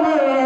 Oh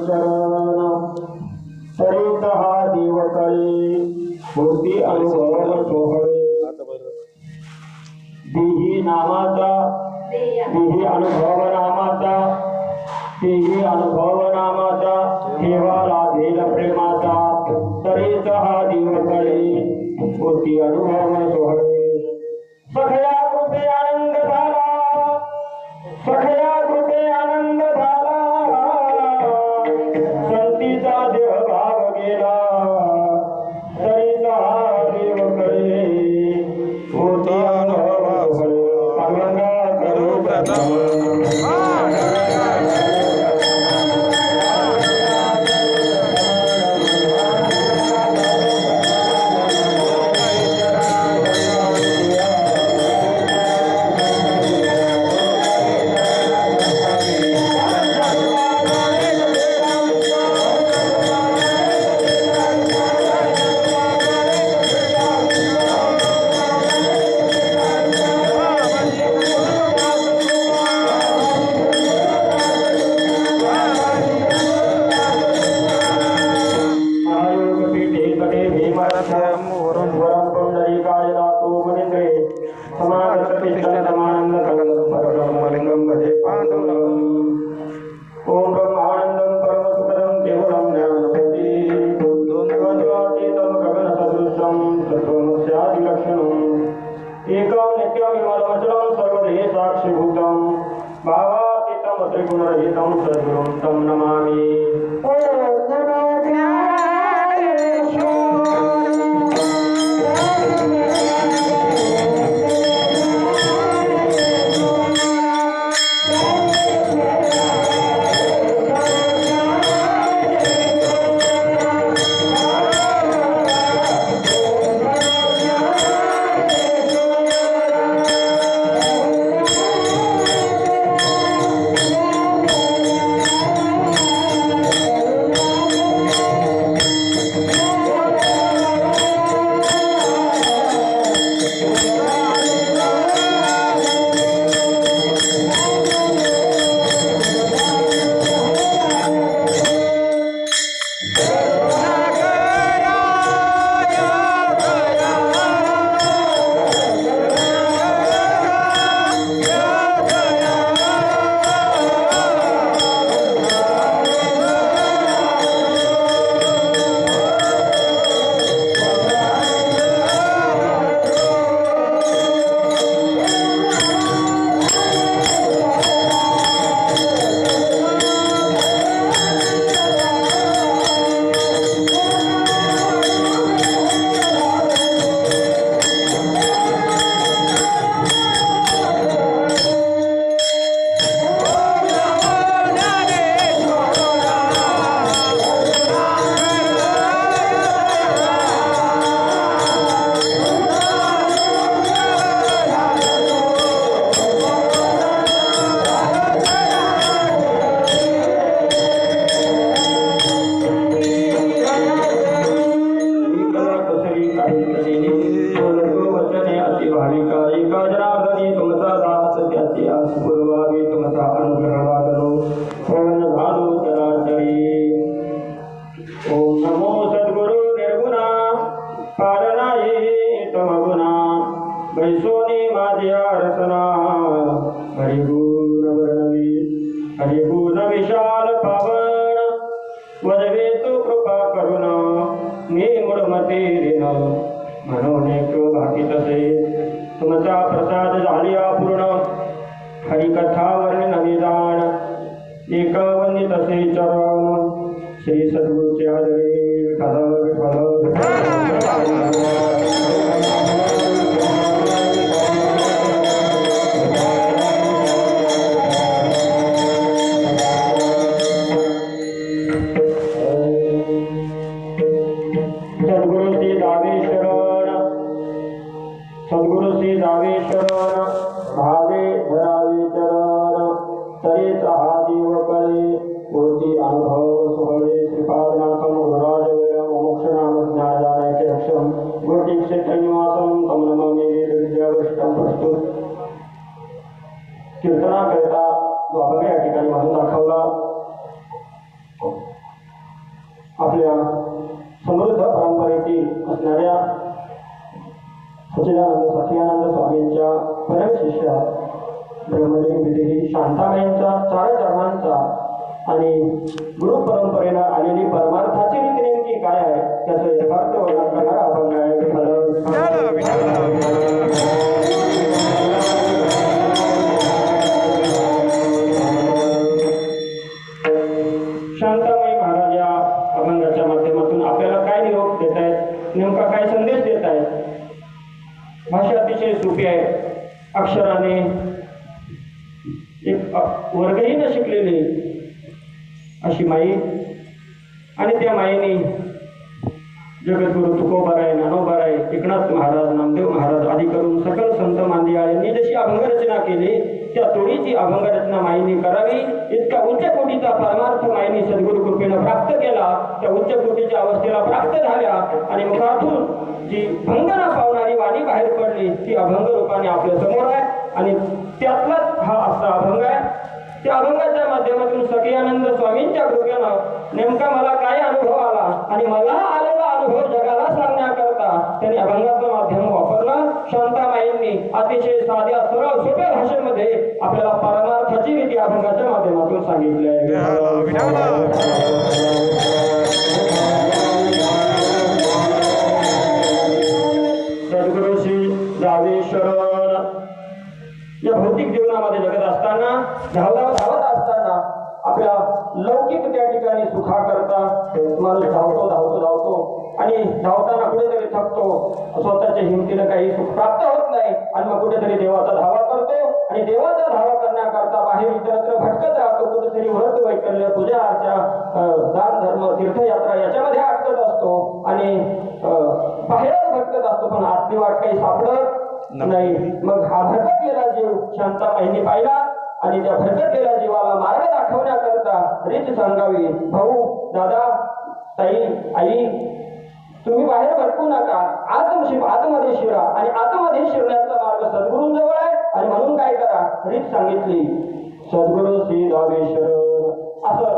चरण तरीत हा देवकळी मूर्ती अनुभव सोहळे देही नामाचा देही अनुभव नामाचा देही अनुभव नामाचा ठेवा लागेल प्रेमाचा तरीत हा देवकळी मूर्ती अनुभव सोहळे सखया कृपे आनंद झाला सखया कृपे आनंद झाला संतीचा देह भाग गेला तरीचा देवकडे मूर्ती अनुभव पांडुरंगा करू प्रथम त्रिगुणरहितं सद्गुरुं तं नमामि। बैसोनी माझ्या रसना हरिगुण वर्णवी हरिगुण विशाल पावन वदवे तू कृपा करुण मी मूढमती ऋण म्हणून एक भाकी तसे तुमचा प्रसाद झालिया पूर्ण हरिकथा वर्णन विधान एक वंदित तसे चरण श्री सद्गुरुचे आदरे विठ्ठल सद्गुरु श्री दावे शरण भावे धरावे चरण तरीत हा देव कळे मूर्ती अनुभव सोहळे श्रीपादनाथम गुरुराज वैरम मोक्ष नाम ज्ञानाय रक्षम आपल्या समृद्ध परंपरेची असणाऱ्या सच्चिदानंद सखियानंद स्वामींच्या परमशिष्या ब्रह्मदेव विदेही शांताबाईंचा चार चरणांचा आणि गुरु परंपरेनं आलेली परमार्थाची रीती नेमकी काय आहे त्याचं यथार्थ वर्णन करणार आपण शांताबाई महाराज या अभंगाच्या माध्यमातून आपल्याला काय निरोप देत आहेत, नेमका काय संदेश देत आहेत। भाषा अतिशय सोपी आहे, अक्षराने एक वर्गही न शिकलेली अशी माई आणि त्या माईने जगद्गुरु तुकोबाराय, ज्ञानोबाराय, एकनाथ महाराज, नामदेव महाराज आदी करून सकल संत मांदियाळ यांनी जशी अभंगरचना केली त्या तोडीची अभंगरचना माईने करावी इतका उच्च कोटीचा परमार्थ माईने सद्गुरु कृपेनं प्राप्त केला। त्या उच्च कोटीच्या अवस्थेला प्राप्त झाल्या आणि मुखातून जी भंग न पावणारी वाणी बाहेर पडली ती अभंग रूपाने आपल्या समोर आहे आणि त्यातलाच हा असा अभंग आहे। त्या अभंगाच्या माध्यमातून सखियानंद स्वामींच्या कृपेनं नेमका मला काय अनुभव आला आणि मला आलेला अनुभव जगाला सांगण्याकरता त्यांनी अभंगाचं माध्यम वापरलं। शांताबाईंनी अतिशय साध्या सरळ सोप्या भाषेमध्ये आपल्याला परमार्थाची रीती अभंगाच्या माध्यमातून सांगितली आहे। सद्गुरु श्री जावेश्वर या भौतिक जीवनामध्ये जगत असताना धावत असताना आपल्या लौकिक त्या ठिकाणी सुखा करता माणूस धावतो आणि धावताना कुठेतरी थकतो, स्वतःच्या हिमतीनं काही सुख प्राप्त होत नाही आणि मग कुठेतरी देवाचा धावा करतो आणि देवाचा धावा करण्याकरता बाहेर इतरत्र भटकत राहतो, कुठेतरी व्रत वैकल्य पूजा अर्चा दान धर्म तीर्थयात्रा याच्यामध्ये अटकत असतो आणि बाहेर भटकत असतो पण आतली वाट काही सापडत नाही। मग हा भटकलेला जीव शांताबाईंनी पाहिला आणि त्या भटकलेल्या जीवाला मार्ग दाखवण्याकरता रीत सांगावी, भाऊ, दादा, ताई, आई, तुम्ही बाहेर भटकू नका, आतमध्ये शिरा आणि आतमध्ये शिरण्याचा मार्ग सद्गुरूंजवळ आहे आणि म्हणून काय करा, रीत सांगितली। सद्गुरू श्री जावेश्वर असं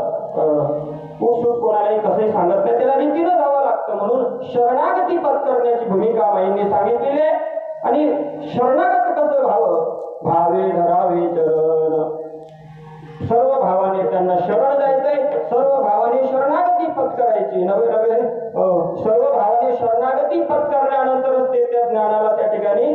उसूट कोणालाही कसंही सांगत नाही, त्याला रीतीनं जावं लागतं म्हणून शरणागती पत्करण्याची भूमिका माईंनी सांगितलेली आहे। आणि शरणागत कसं व्हावं, भावे धरावे चरण, सर्व भावाने त्यांना शरण जायचंय, सर्व भावाने शरणागती पत्करायची, नवे सर्व भावाने शरणागती पत्करल्यानंतरच ते त्या ज्ञानाला त्या ठिकाणी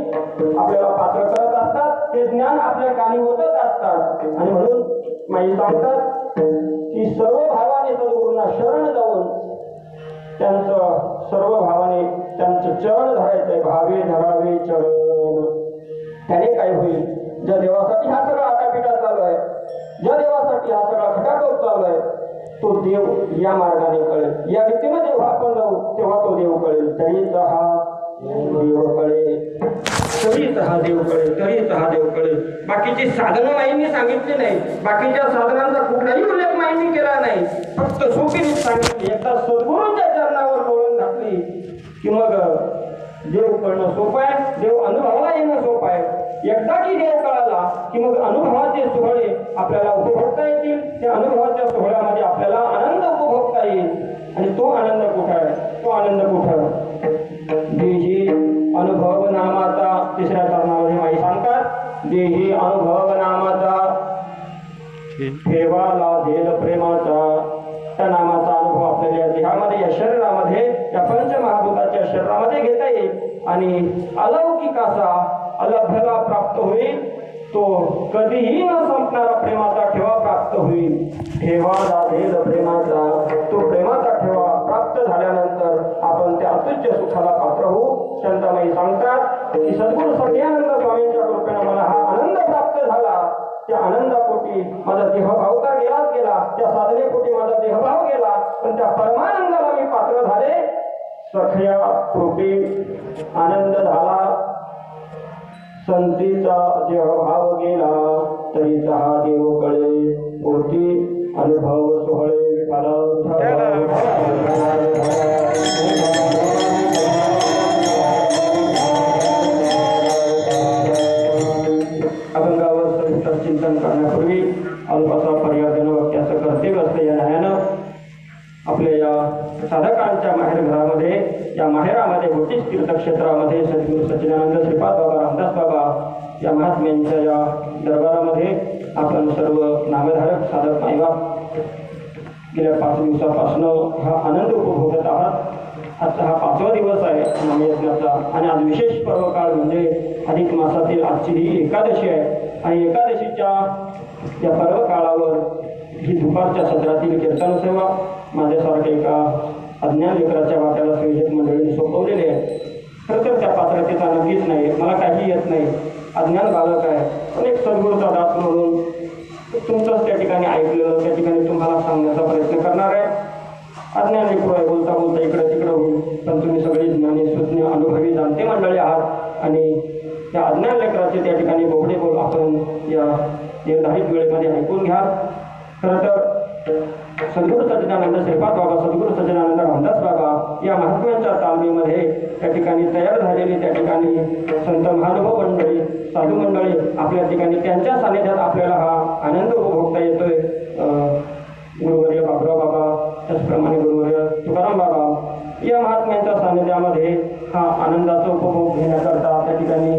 आपल्याला पात्र करत असतात, ते ज्ञान आपल्या कानी होतच असतात। आणि म्हणून माई सांगतात की सर्व भावाने सद्गुरूंना शरण जाऊन त्यांचं सर्व भावाने त्यांचं चरण धरायचंय, भावे धरावे चरण। त्याने काय होईल, ज्या देवासाठी हा सगळा आटापिटा चालू आहे, ज्या देवासाठी हा सगळा खटाटोप चालू आहे, तो देव या मार्गाने कळेल, या रीतीनं जेव्हा आपण जाऊ तेव्हा तो देव कळेल। तरीच हा देव कळेल, तरीच हा देव कळेल, तरीच हा देव कळेल। बाकीची साधनं माईंनी सांगितली नाही, बाकीच्या साधनांचा कुठलाही उल्लेख माईंनी केला नाही, फक्त सोपी रीत सांगितली। एकदा सद्गुरूंच्या चरणावर डोळून घातली की मग देव कळणं सोपं आहे, देव अनुभवाला येणं सोपं आहे। एकदा की देव कळाला की मग अनुभवाचे सोहळे आपल्याला उपभोगता येतील, त्या अनुभवाच्या सोहळ्यामध्ये आपल्याला आनंद उपभोगता येईल। आणि तो आनंद कुठं आहे, तो आनंद कुठं, देही अनुभव नामाचा, तिसऱ्या चरणामध्ये माई सांगतात, देही अनुभव नामाचा ठेवा लाभेल प्रेमाचा। त्या नामाचा अनुभव आपल्याला या देहामध्ये, या शरीरामध्ये, या पंचमहाभूताच्या शरीरामध्ये घेता येईल आणि अलौकिक असा अलभ्यला प्राप्त होईल, तो कधीही न संपणारा प्रेमाचा ठेवा प्राप्त होईल। ठेवा लाभेल प्रेमाचा, तो प्रेमाचा ठेवा प्राप्त झाल्यानंतर आपण त्या अतुच्य सुखाला पात्र होऊ। शांताबाई सांगतात की सद्गुरू सखियानंद स्वामींच्या कृपेने मला हा आनंद प्राप्त झाला, त्या आनंदापोटी माझा देहभाव तर गेलाच गेला, त्या साधनेपोटी माझा देहभाव गेला, पण त्या परमानंदाला मी पात्र झाले। सखया कृपे आनंद झाला, संतीचा देहभाव गेला, तरीचा हा देव कळे, पोटी अनुभव सोहळे अभंगावर सविस्तर चिंतन करण्यापूर्वी अल्पासा पर्याय वाक्याचं कर्तव्य असतं या न्यायानं आपल्या या साधकांच्या माहेरघरामध्ये, या माहेरामध्ये भौतिक तीर्थक्षेत्रामध्ये सद्गुरू सच्चिदानंद श्रीपाद बाबा रामदास बाबा या महात्म्यांच्या या दरबारामध्ये आपण सर्व नामधारक साधक मायबाप गेल्या 5 दिवसापासून हा आनंद उपभोगत आहात. आजचा हा 5वा दिवस आहे नामयज्ञाचा आणि आज विशेष पर्वकाळ म्हणजे अधिक मासातील आजची ही एकादशी आहे आणि एकादशीच्या या पर्वकाळावर ही दुपारच्या सत्रातील कीर्तन सेवा माझ्यासारख्या एका अज्ञान लेकराच्या वाट्याला संयोजक मंडळींनी सोपवलेली आहे. खरं तर त्या पात्रतेचा नक्कीच नाही, मला काही येत नाही, अज्ञान बालक आहे, पण एक सद्गुरूचा दास म्हणून तुमचंच त्या ठिकाणी ऐकलं, त्या ठिकाणी तुम्हाला सांगण्याचा प्रयत्न करणार आहे. अज्ञान लेकरू आहे, बोलता बोलता इकडं तिकडं होईल, पण तुम्ही सगळी ज्ञानी सुज्ञ अनुभवी जाणते मंडळी आहात आणि या अज्ञान लेकराचे त्या ठिकाणी बोबडे बोल आपण या निर्धारित वेळेमध्ये ऐकून घ्या. खरं तर सद्गुरू सच्चिदानंद श्रीपाद बाबा, सद्गुरू सच्चिदानंद रामदास बाबा या महात्म्यांच्या तालमीमध्ये त्या ठिकाणी तयार झालेली त्या ठिकाणी संत महानुभव मंडळी, साधू मंडळी आपल्या ठिकाणी त्यांच्या सानिध्यात आपल्याला हा आनंद उपभोगता येतोय. गुरुवर्य बाबुराव बाबा, त्याचप्रमाणे गुरुवर्य तुकाराम बाबा या महात्म्यांच्या सानिध्यामध्ये हा आनंदाचा उपभोग घेण्याकरता त्या ठिकाणी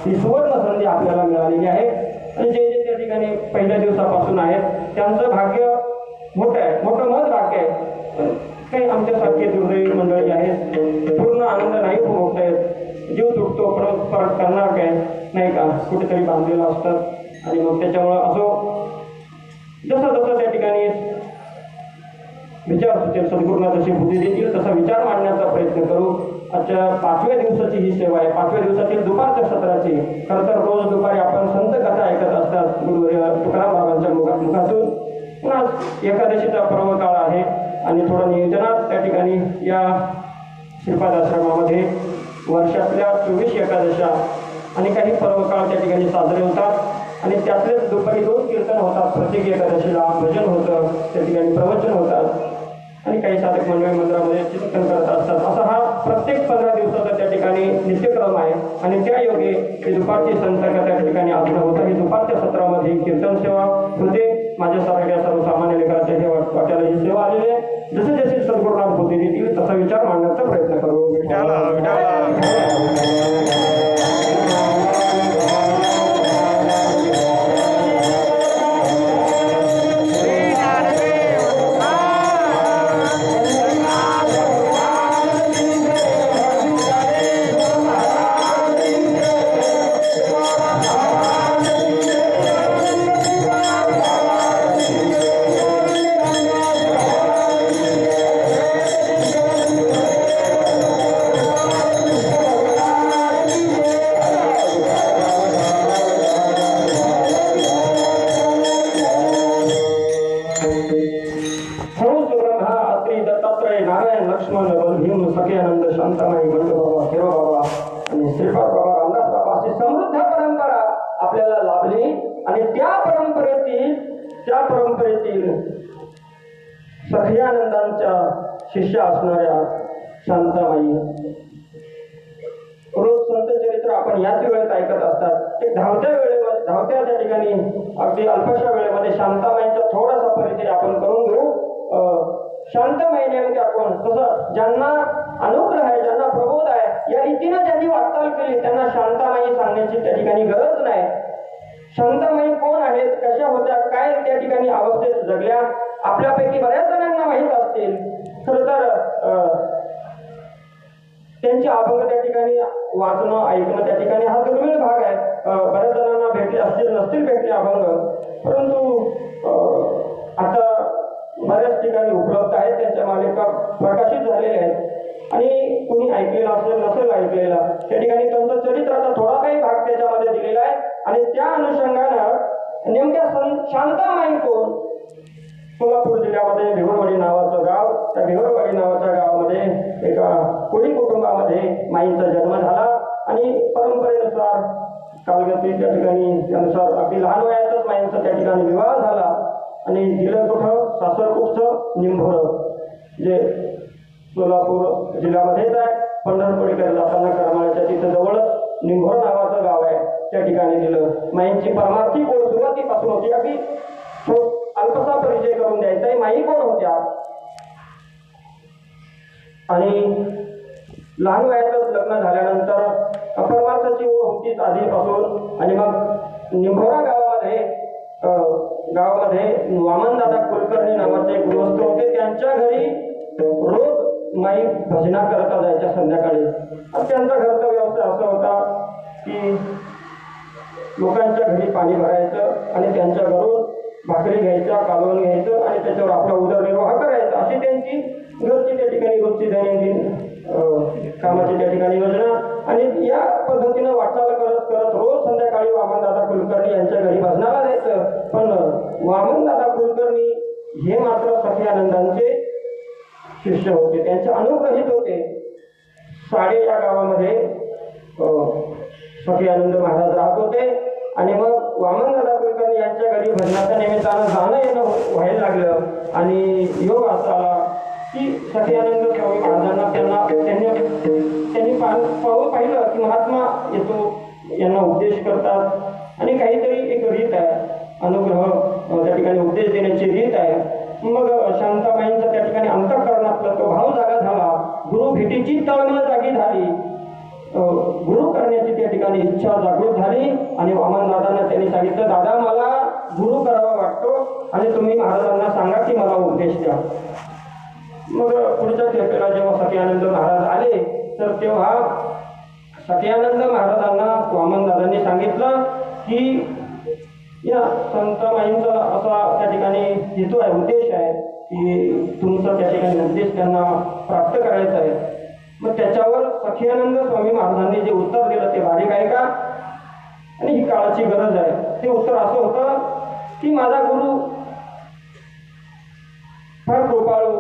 ही सुवर्ण संधी आपल्याला मिळालेली आहे. आणि जे जे त्या ठिकाणी पहिल्या दिवसापासून आहेत त्यांचं भाग्य मोठं आहे, मोठं मत भाग्य आहे. काही आमच्यासारखे दुर्दैवी मंडळी आहेत, पूर्ण आनंद नाही उपभोगता येत, जीव तुटतो, पण परत करणार काय नाही का, कुठेतरी बांधलेलं असतात आणि मग त्याच्यामुळं असो जसं जसं त्या ठिकाणी विचार सुचेल, सद्गुरूंना जशी बुद्धी देतील तसा विचार मांडण्याचा प्रयत्न करू. आजच्या 5व्या दिवसाची ही सेवा आहे, 5व्या दिवसातील दुपारच्या सत्राची. खरं तर रोज दुपारी आपण संत कथा ऐकत असतात गुरुवर्य तुकाराम बाबांच्या मुखातून. पण आज एकादशीचा पर्व काळ आहे आणि थोडं नियोजनात त्या ठिकाणी या श्रीपाद आश्रमामध्ये वर्षातल्या 24 एकादशा आणि काही पर्वकाळ त्या ठिकाणी साजरे होतात आणि त्यातलेच दुपारी 2 कीर्तन होतात. प्रत्येक एकादशीला भजन होतं, त्या ठिकाणी प्रवचन होतात आणि काही साधक मंडळी मंदिरामध्ये चिंतन करत असतात. असा हा प्रत्येक 15 दिवसाचा त्या ठिकाणी नित्यक्रम आहे आणि त्या योगे ही दुपारची संतकथा त्या ठिकाणी आजनं होतं. ही दुपारच्या सत्रामध्ये कीर्तन सेवा होते. माझ्यासारख्या सर्वसामान्य लेकराच्या हे वाट्याला ही सेवा आलेली आहे. जसे जसे सद्गुरूंना बुद्धी देतील तसा विचार मांडण्याचा प्रयत्न करू. सखयानंदांच्या शिष्य असणाऱ्या शांताबाई रोज संत चरित्र आपण याच वेळेत ऐकत असतात. एक धावत्या त्या ठिकाणी अगदी अल्पशा वेळेमध्ये शांताबाईंचा थोडासा परिचय आपण करून घेऊ. शांताबाई नेमक्या कोण, तसं ज्यांना अनुग्रह आहे, ज्यांना प्रबोध आहे, या रीतीनं ज्यांनी वाटचाल केली त्यांना शांताबाई सांगण्याची त्या ठिकाणी गरज नाही. शांताबाई कोण आहेत, कशा होत्या, काय त्या ठिकाणी अवस्थेत जगल्या, आपल्यापैकी बऱ्याच जणांना माहीत असतील. खरं तर त्यांचे अभंग त्या ठिकाणी वाचणं ऐकणं त्या ठिकाणी हा दुर्मिळ भाग आहे. बऱ्याच जणांना भेटले असतील नसतील भेटले अभंग, परंतु आता बऱ्याच ठिकाणी उपलब्ध आहेत, त्यांच्या मालिका प्रकाशित झालेल्या आहेत आणि कुणी ऐकलेला असेल नसेल ऐकलेला त्या ठिकाणी त्यांचं चरित्राचा थोडा काही भाग त्याच्यामध्ये दिलेला आहे. आणि त्या अनुषंगानं नेमक्या शांताबाई कोण, सोलापूर जिल्ह्यामध्ये भिवरवाडी नावाचं गाव, त्या भिवरवाडी नावाच्या गावामध्ये एका कोळी कुटुंबामध्ये माईंचा जन्म झाला आणि परंपरेनुसार कालगती त्या ठिकाणी त्यानुसार अगदी लहान वयातच माईंचा त्या ठिकाणी विवाह झाला आणि दिलं कुठं, सासरकुटचं निंभोर, जे सोलापूर जिल्ह्यामध्येच आहे. पंढरपूरकडे जाताना करमाळ्याच्या तिथं जवळच निंभोर नावाचं गाव आहे, त्या ठिकाणी दिलं. माईंची परमार्थी कोण सुरुवातीपासून होती, अगदी अल्पसा परिचय करून द्यायचा आहे. माई कोण होत्या, आणि लहान वयातच लग्न झाल्यानंतर परमार्थाची ओढ होतीच आधीपासून. आणि मग निंभोरा गावामध्ये वामनदादा कुलकर्णी नावाचे गृहस्थ होते. त्यांच्या घरी रोज माई भजना करता जायच्या संध्याकाळी. आणि त्यांचा घरचा व्यवसाय असा होता की लोकांच्या घरी पाणी भरायचं आणि त्यांच्या घरून भाकरी घ्यायच्या, कालवून घ्यायचं आणि त्याच्यावर आपला उदरनिर्वाह करायचा. अशी त्यांची घरची त्या ठिकाणी रोजची दैनंदिन कामाची त्या ठिकाणी योजना. आणि या पद्धतीनं वाटचाल करत करत रोज संध्याकाळी वामनदादा कुलकर्णी यांच्या घरी भजनाला जायचं. पण वामनदादा कुलकर्णी हे मात्र सखियानंदांचे शिष्य होते, त्यांचे अनुग्रहित होते. साडे या गावामध्ये सखियानंद महाराज राहत होते. आणि मग वामनदादा कुलकर्णी यांच्या घरी भजनाच्या निमित्तानं जाणं येणं व्हायला लागलं. आणि योग असा आला की सखियानंद स्वामी महाराजांना त्यांनी पाहिलं की महात्मा येतो, यांना उपदेश करतात आणि काहीतरी एक रीत आहे, अनुग्रह त्या ठिकाणी उपदेश देण्याची रीत आहे. मग शांताबाईंचा त्या ठिकाणी अंतःकरणातला तो भाव जागा झाला. गुरु भेटीची तळमळ जागी झाली. गुरु करण्याची त्या ठिकाणी इच्छा जागृत झाली. आणि वामनदादांना त्यांनी सांगितलं, दादा मला गुरु करावा वाटतो आणि तुम्ही महाराजांना सांगा की मला उपदेश द्या. मग पुढच्या खेपेला जेव्हा सखियानंद महाराज आले तर तेव्हा सखियानंद महाराजांना वामनदादांनी सांगितलं की या संतमाईंचा असा त्या ठिकाणी हेतू आहे, उद्देश आहे की तुमचा त्या ठिकाणी उपदेश त्यांना प्राप्त करायचा आहे. मग त्याच्यावर सखियानंद स्वामी महाराजांनी जे उत्तर दिलं ते बारीक आहे का आणि ही काळाची गरज आहे. ते उत्तर असं होतं की माझा गुरु फार कृपाळू,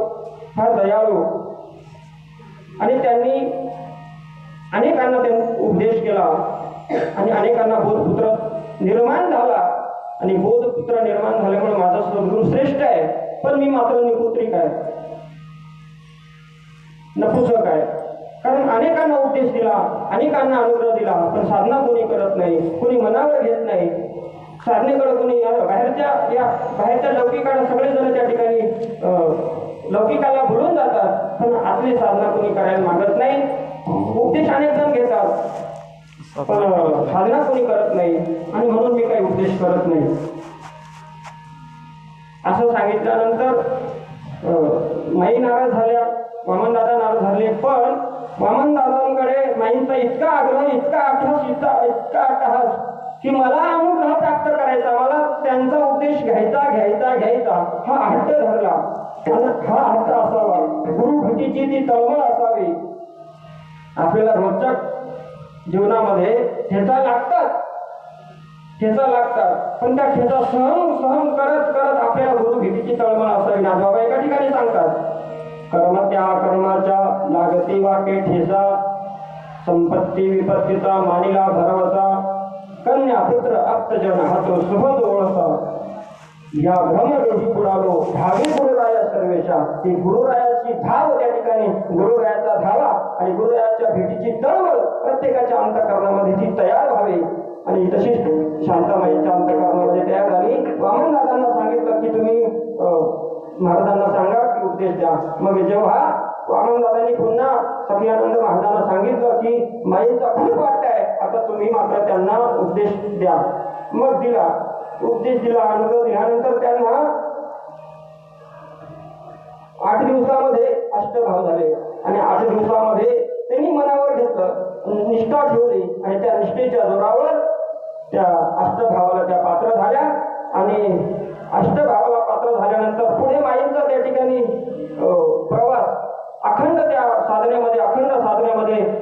फार दयाळू आणि त्यांनी अनेकांना उपदेश केला आणि अनेकांना बोधपुत्र निर्माण झाला. आणि बोधपुत्र निर्माण झाल्यामुळे माझा सद्गुरू श्रेष्ठ आहे, पण मी मात्र निपुत्रिक आहे, नपुसक आहे. कारण अनेकांना उपदेश दिला, अनेकांना अनुग्रह दिला, पण साधना कोणी करत नाही, कोणी मनावर घेत नाही. साधनेकडे कोणी बाहेरच्या लौकिकाला सगळेजण त्या ठिकाणी लौकिकाला भुलून जातात, पण आतली साधना कोणी करायला मागत नाही. उपदेश अनेक जण घेतात पण साधना कोणी करत नाही आणि म्हणून मी काही उपदेश करत नाही असं सांगितल्यानंतर माई नाराज झाल्या, वामनदादा नाराज झाले. पण वामनदादांकडे माईंचा इतका आग्रह, इतका अट्टहास की मला अनुग्रह प्राप्त करायचा, मला त्यांचा उपदेश घ्यायचा हा हट्ट धरला. हा हट्ट असावा, गुरु भेटीची ती तळमळ असावी. आपल्याला रोजच्या जीवनामध्ये ठेचा लागतात, पण त्या ठेचा सहन करत आपल्याला गुरु भेटीची तळमळ असावी. नाथबाबा एका ठिकाणी सांगतात, कर्माच्या लागती वाटे ठेचा, संपत्ती विपत्तीचा मानिला भरवसा, कन्या पुत्र आप्तजन हातो सुहद ओळसा, या भ्रमदेही बुडालो धावे गुरुराया सर्वेशा. ती गुरुरायाची धाव त्या ठिकाणी, गुरुरायाचा धावा आणि गुरुरायाच्या भेटीची तळमळ प्रत्येकाच्या अंतःकरणामध्ये ती तयार व्हावी. आणि तशीच शांताबाईच्या अंतःकरणामध्ये तयार झाली. वामनदादांना सांगितलं की तुम्ही महाराजांना सांगा की उपदेश द्या. मग जेव्हा वामनदादांनी पुन्हा सखियानंद महाराजांना सांगितलं की माईचा खूप वाट आहे, आता तुम्ही मात्र त्यांना उपदेश द्या. मग दिला, उपदेश दिला, अनुभव दिल्यानंतर त्यांना 8 दिवसामध्ये अष्टभाव झाले. आणि 8 दिवसामध्ये त्यांनी मनावर घेतलं, निष्ठा ठेवली आणि त्या निष्ठेच्या जोरावर त्या अष्टभावाला त्या पात्र झाल्या. आणि अष्टभावाला पात्र झाल्यानंतर पुढे माईंचा त्या ठिकाणी प्रवास अखंड साधनेमध्ये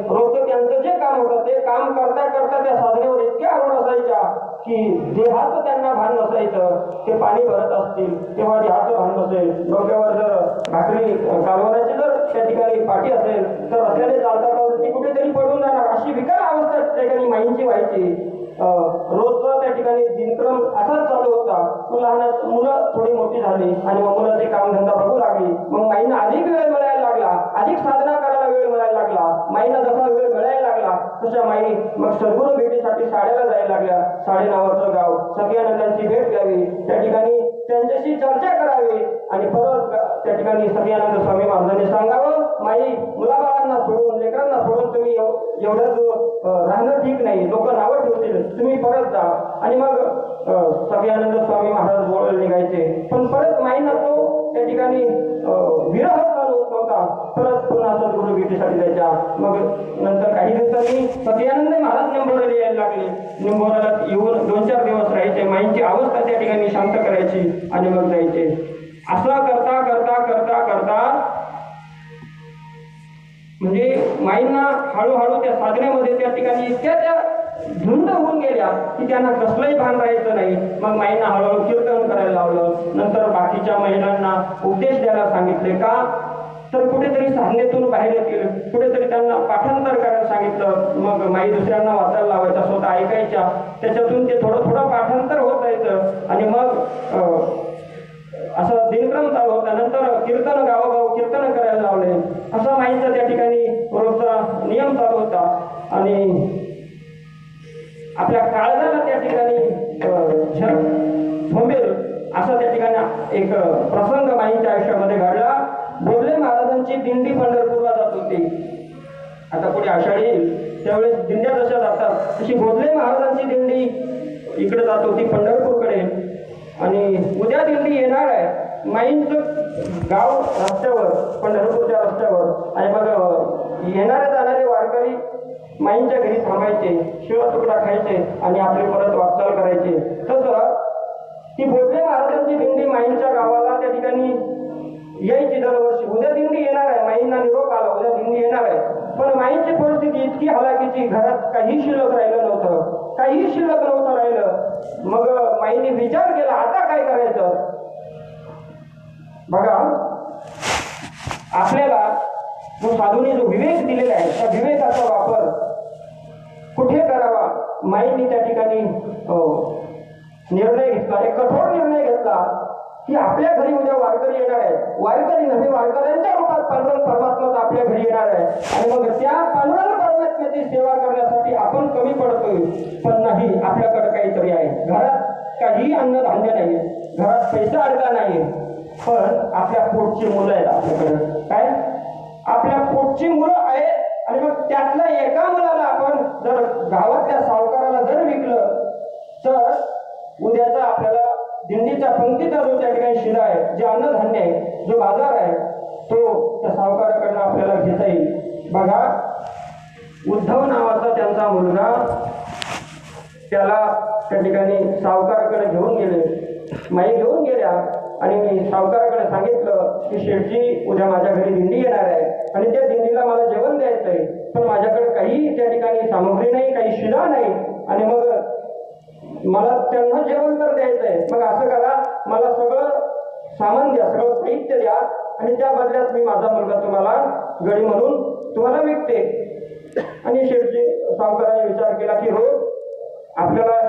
रोजचं त्यांचं जे काम होतं ते काम करता त्या साधनेवर इतके आवड असायच्या की देहाचं त्यांना भान नसायचं. ते पाणी भरत असतील तेव्हा देहाचं भान नसेल, डोक्यावर जर भाकरी कालवण्याची जर त्या ठिकाणी पाठी असेल तर रस्त्याने चालता ती कुठेतरी पडून जाणार, अशी विकट अवस्था त्या ठिकाणी माईंची व्हायची. रोजचा त्या ठिकाणी दिनक्रम असाच चालू होता. लहान मुलं थोडी मोठी झाली आणि मग मुलं ते कामधंदा बघू लागली. मग माईंना अधिक वेळ मिळायला लागला, अधिक साधना करायला वेळ मिळायला लागला. माईंना जसा वेळ मिळायला लागला तशा माई मग सद्गुरू भेटीसाठी साड्याला जायला लागल्या. साडे नावाचं गाव, सखियानंदांची भेट घ्यावी, त्या ठिकाणी त्यांच्याशी चर्चा करावी आणि परत त्या ठिकाणी सखियानंद स्वामी महाराजांनी सांगावं माई आई मुलाबाळांना सोडून लेकरांना सोडून तुम्ही एवढं राहणं ठीक नाही, लोक नावं ठेवतील, तुम्ही परत जा. आणि मग सगळ्यानंद स्वामी महाराज बोलायला निघायचे. पण परत माईंना तो त्या ठिकाणी विरह चालू होत नव्हता. परत पुन्हा सद्गुरू भेटीसाठी जायच्या. मग नंतर काही दिवसांनी सत्यानंद महाराज निंबोऱ्याला यायला लागले. निंबोऱ्याला येऊन 2-4 दिवस राहायचे, माईंची अवस्था त्या ठिकाणी शांत करायची आणि मग जायचे. असं करता करता करता करता म्हणजे माईंना हळूहळू त्या साधनेमध्ये त्या ठिकाणी इतक्या त्या धुंद होऊन गेल्या की त्यांना कसलंही भान राहायचं नाही. मग माईंना हळूहळू कीर्तन करायला लावलं. नंतर बाकीच्या महिलांना उपदेश द्यायला सांगितले. का तर कुठेतरी साधनेतून बाहेर येतील, कुठेतरी त्यांना पाठांतर करायला सांगितलं. मग माई दुसऱ्यांना वाचायला लावायचा, स्वतः ऐकायच्या. त्याच्यातून ते थोडं थोडं पाठांतर होत जायचं आणि मग असं दिनक्रम चालू होता. नंतर कीर्तन गावोगाव कीर्तन करायला लावले. असा माईंचा त्या ठिकाणी रोजचा नियम चालू होता. आणि आपल्या काळजाला त्या ठिकाणी झोंबेल असा त्या ठिकाणी एक प्रसंग माईंच्या आयुष्यामध्ये घडला. बोधले महाराजांची दिंडी पंढरपूरला जात होती. आता पुढे आषाढी येईल त्यावेळेस दिंड्या जशा जातात तशी बोधले महाराजांची दिंडी इकडे जात होती पंढरपूरकडे. आणि उद्या दिंडी येणार आहे. माईंचं गाव रस्त्यावर, पंढरपूरच्या रस्त्यावर. आणि मग येणारे जाणारे वारकरी माईंच्या घरी थांबायचे, शिवा तुकडा खायचे आणि आपले परत वाटचाल करायचे. तसं ती बोधले महाराजांची दिंडी माईंच्या गावाला त्या ठिकाणी यायची दरवर्षी. उद्या दिंडी येणार आहे, माईंना निरोप आला उद्या दिंडी येणार आहे. पण माईंची परिस्थिती इतकी हलाखीची, घरात काही शिल्लक राहिलं नव्हतं, काही शिल्लक नव्हतं राहिलं. मग माईंनी विचार केला आता काय करायचं. बघा आपल्याला जो साधूने जो विवेक दिलेला आहे त्या विवेकाचा वापर कुठे करावा. माईंनी त्या ठिकाणी निर्णय घेतला, एक कठोर निर्णय घेतला की आपल्या घरी उद्या वारकरी येणार आहे. वारकरी नव्हे, वारकऱ्यांच्या रूपात पांडुरंग परमात्मा आपल्या घरी येणार आहे. आणि मग त्या पांडुरंग परमात्म्याची सेवा करण्यासाठी आपण कमी पडतोय. पण नाही, आपल्याकडे काहीतरी आहे. घरात काही अन्नधान्य नाही, घरात पैसा अडका नाही, पण आपल्या पोटची मुलं आहेत आपल्याकडे. काय आपल्या पोटची मुलं आहेत. आणि मग त्यातल्या एका मुलाला आपण जर गावातल्या सावकाराला जर विकलं तर उद्याचा आपल्याला दिंडीच्या पंक्तीचा जो त्या ठिकाणी शिरा आहे, जे अन्नधान्य आहे, जो बाजार आहे, तो त्या सावकाराकडनं आपल्याला घेता येईल. बघा उद्धव नावाचा त्यांचा मुलगा, त्याला त्या ठिकाणी सावकाराकडे घेऊन गेले. माई घेऊन गेल्या आणि मी सावकाराकडे सांगितलं की शेठजी उद्या माझ्या घरी दिंडी येणार आहे आणि त्या दिंडीला मला जेवण द्यायचंय, पण माझ्याकडे काही त्या ठिकाणी सामग्री नाही, काही शिला नाही. आणि मग मला त्यांना जेवण तर द्यायचंय. मग असं करा, मला सगळं सामान द्या, सगळं साहित्य द्या आणि त्या बदल्यात मी माझा मुलगा तुम्हाला गडी म्हणून तुम्हाला विकते. आणि शेठजी सावकाराने विचार केला की रोज आपल्याला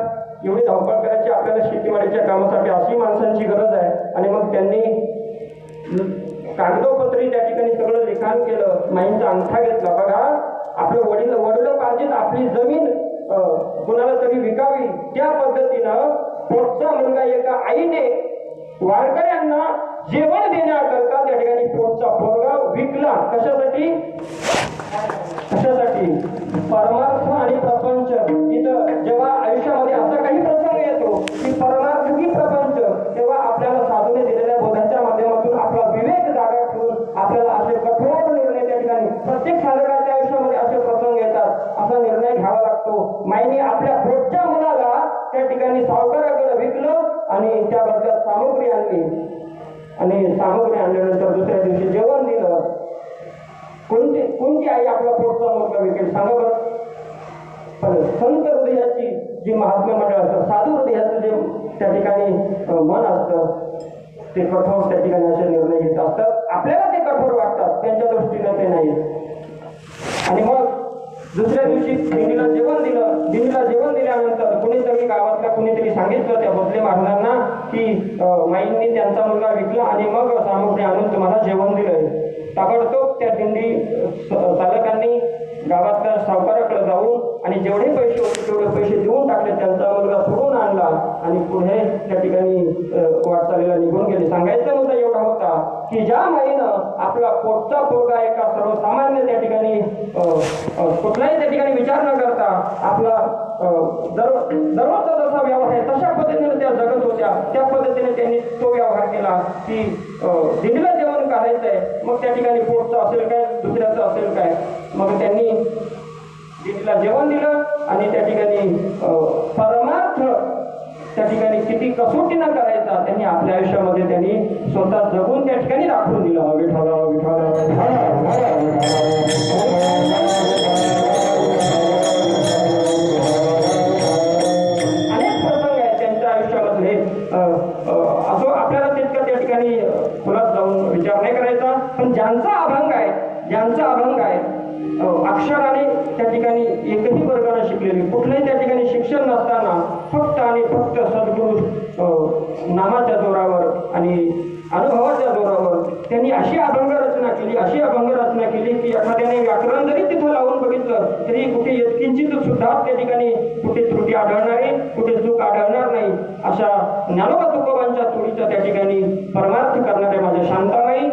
एवढी धावपळ करायची, आपल्याला शेतीवाडीच्या कामासाठी अशी माणसांची गरज आहे. आणि मग त्यांनी कागदोपत्री त्या ठिकाणी सगळं लिखाण केलं. माईंचा अंगठा घेतला. बघा आपलं वडिलोपार्जित आपली जमीन कुणाला तरी विकावी, त्या पद्धतीनं पोटचा मुलगा एका आईने वारकऱ्यांना जेवण देण्याकरता त्या ठिकाणी पोटचा पोरगा विकला. कशासाठी? परमार्थ आणि प्रपंच. इथं जेव्हा आयुष्यामध्ये असा काही प्रसंग येतो की परमार्थी प्रपंच, तेव्हा आपल्याला साधूने दिलेल्या बोधाच्या माध्यमातून आपला विवेक जागा ठेवून आपल्याला असे कठोर निर्णय त्या ठिकाणी प्रत्येक साधकाच्या आयुष्यामध्ये असे प्रसंग येतात, असा निर्णय घ्यावा लागतो. माईने आपल्या पोटच्या मुलाला त्या ठिकाणी सावकाराकडे विकलं आणि त्या बदल्यात सामग्री आणली. आणि सामग्री आणल्यानंतर दुसऱ्या दिवशी जेवण दिलं. कोणती आई आपला पोटचा मुलगा विकेल सांगा बरं. पण संत हृदयाची जी महात्मा मंडळ असतं, साधू हृदयाचं जे त्या ठिकाणी मन असतं, ते कठोर त्या ठिकाणी असे निर्णय घेत असतात. आपल्याला ते कठोर वाटतात, त्यांच्या दृष्टीने ते नाही. आणि मग दुसऱ्या दिवशी दिंडीला जेवण दिलं. दिंडीला जेवण दिल्यानंतर कुणीतरी गावातल्या कुणीतरी सांगितलं त्या बोधले महाराजांना की माईंनी त्यांचा मुलगा विकला आणि मग सामग्री आणून तुम्हाला जेवण दिलंय. ताबडतोब त्या दिंडी चालकांनी गावातल्या सावकाराकडे जाऊन आणि जेवढे पैसे होते तेवढे पैसे देऊन टाकले. त्यांचा मुलगा सोडून आणला आणि पुढे त्या ठिकाणी वाटचालीला निघून गेले. सांगायचा मुद्दा एवढा होता की ज्या माईनं आपला पोटचा पोरगा एका सर्वसामान्य त्या ठिकाणी कुठलाही त्या ठिकाणी विचार न करता आपला दररोजचा जसा व्यवहार आहे तशा पद्धतीने त्या जगत होत्या. त्या पद्धतीने त्यांनी तो व्यवहार केला की दिंडीला जेवण करायचंय, मग त्या ठिकाणी पोटचं असेल काय, दुसऱ्याचं असेल काय, मग त्यांनी दिंडीला जेवण दिलं आणि त्या ठिकाणी परमार्थ त्या ठिकाणी किती कसोटीनं करायचा त्यांनी आपल्या आयुष्यामध्ये त्यांनी स्वतः जगून त्या ठिकाणी दाखवून दिलं. विठ्ठला विठ्ठला अनेक प्रसंग आहेत त्यांच्या आयुष्यामधले. असो आपल्याला तितकं त्या ठिकाणी खोलात जाऊन विचार नाही करायचा. पण ज्यांचा अभंग आहे अक्षराने त्या ठिकाणी एकही वर्गाने शिकलेली, कुठल्याही त्या ठिकाणी शिक्षण नसताना फक्त आणि फक्त सद्गुरू नामाच्या जोरावर आणि अनुभवाच्या जोरावर त्यांनी अशी अभंग रचना केली की एखाद्याने व्याकरण जरी तिथं लावून बघितलं तरी कुठे किंचित सुद्धा त्या ठिकाणी कुठे त्रुटी आढळणार नाही, कुठे चूक आढळणार नाही. अशा ज्ञानोबा तुकोबांच्या तोडीचा त्या ठिकाणी परमार्थ करणारे माझ्या शांताबाई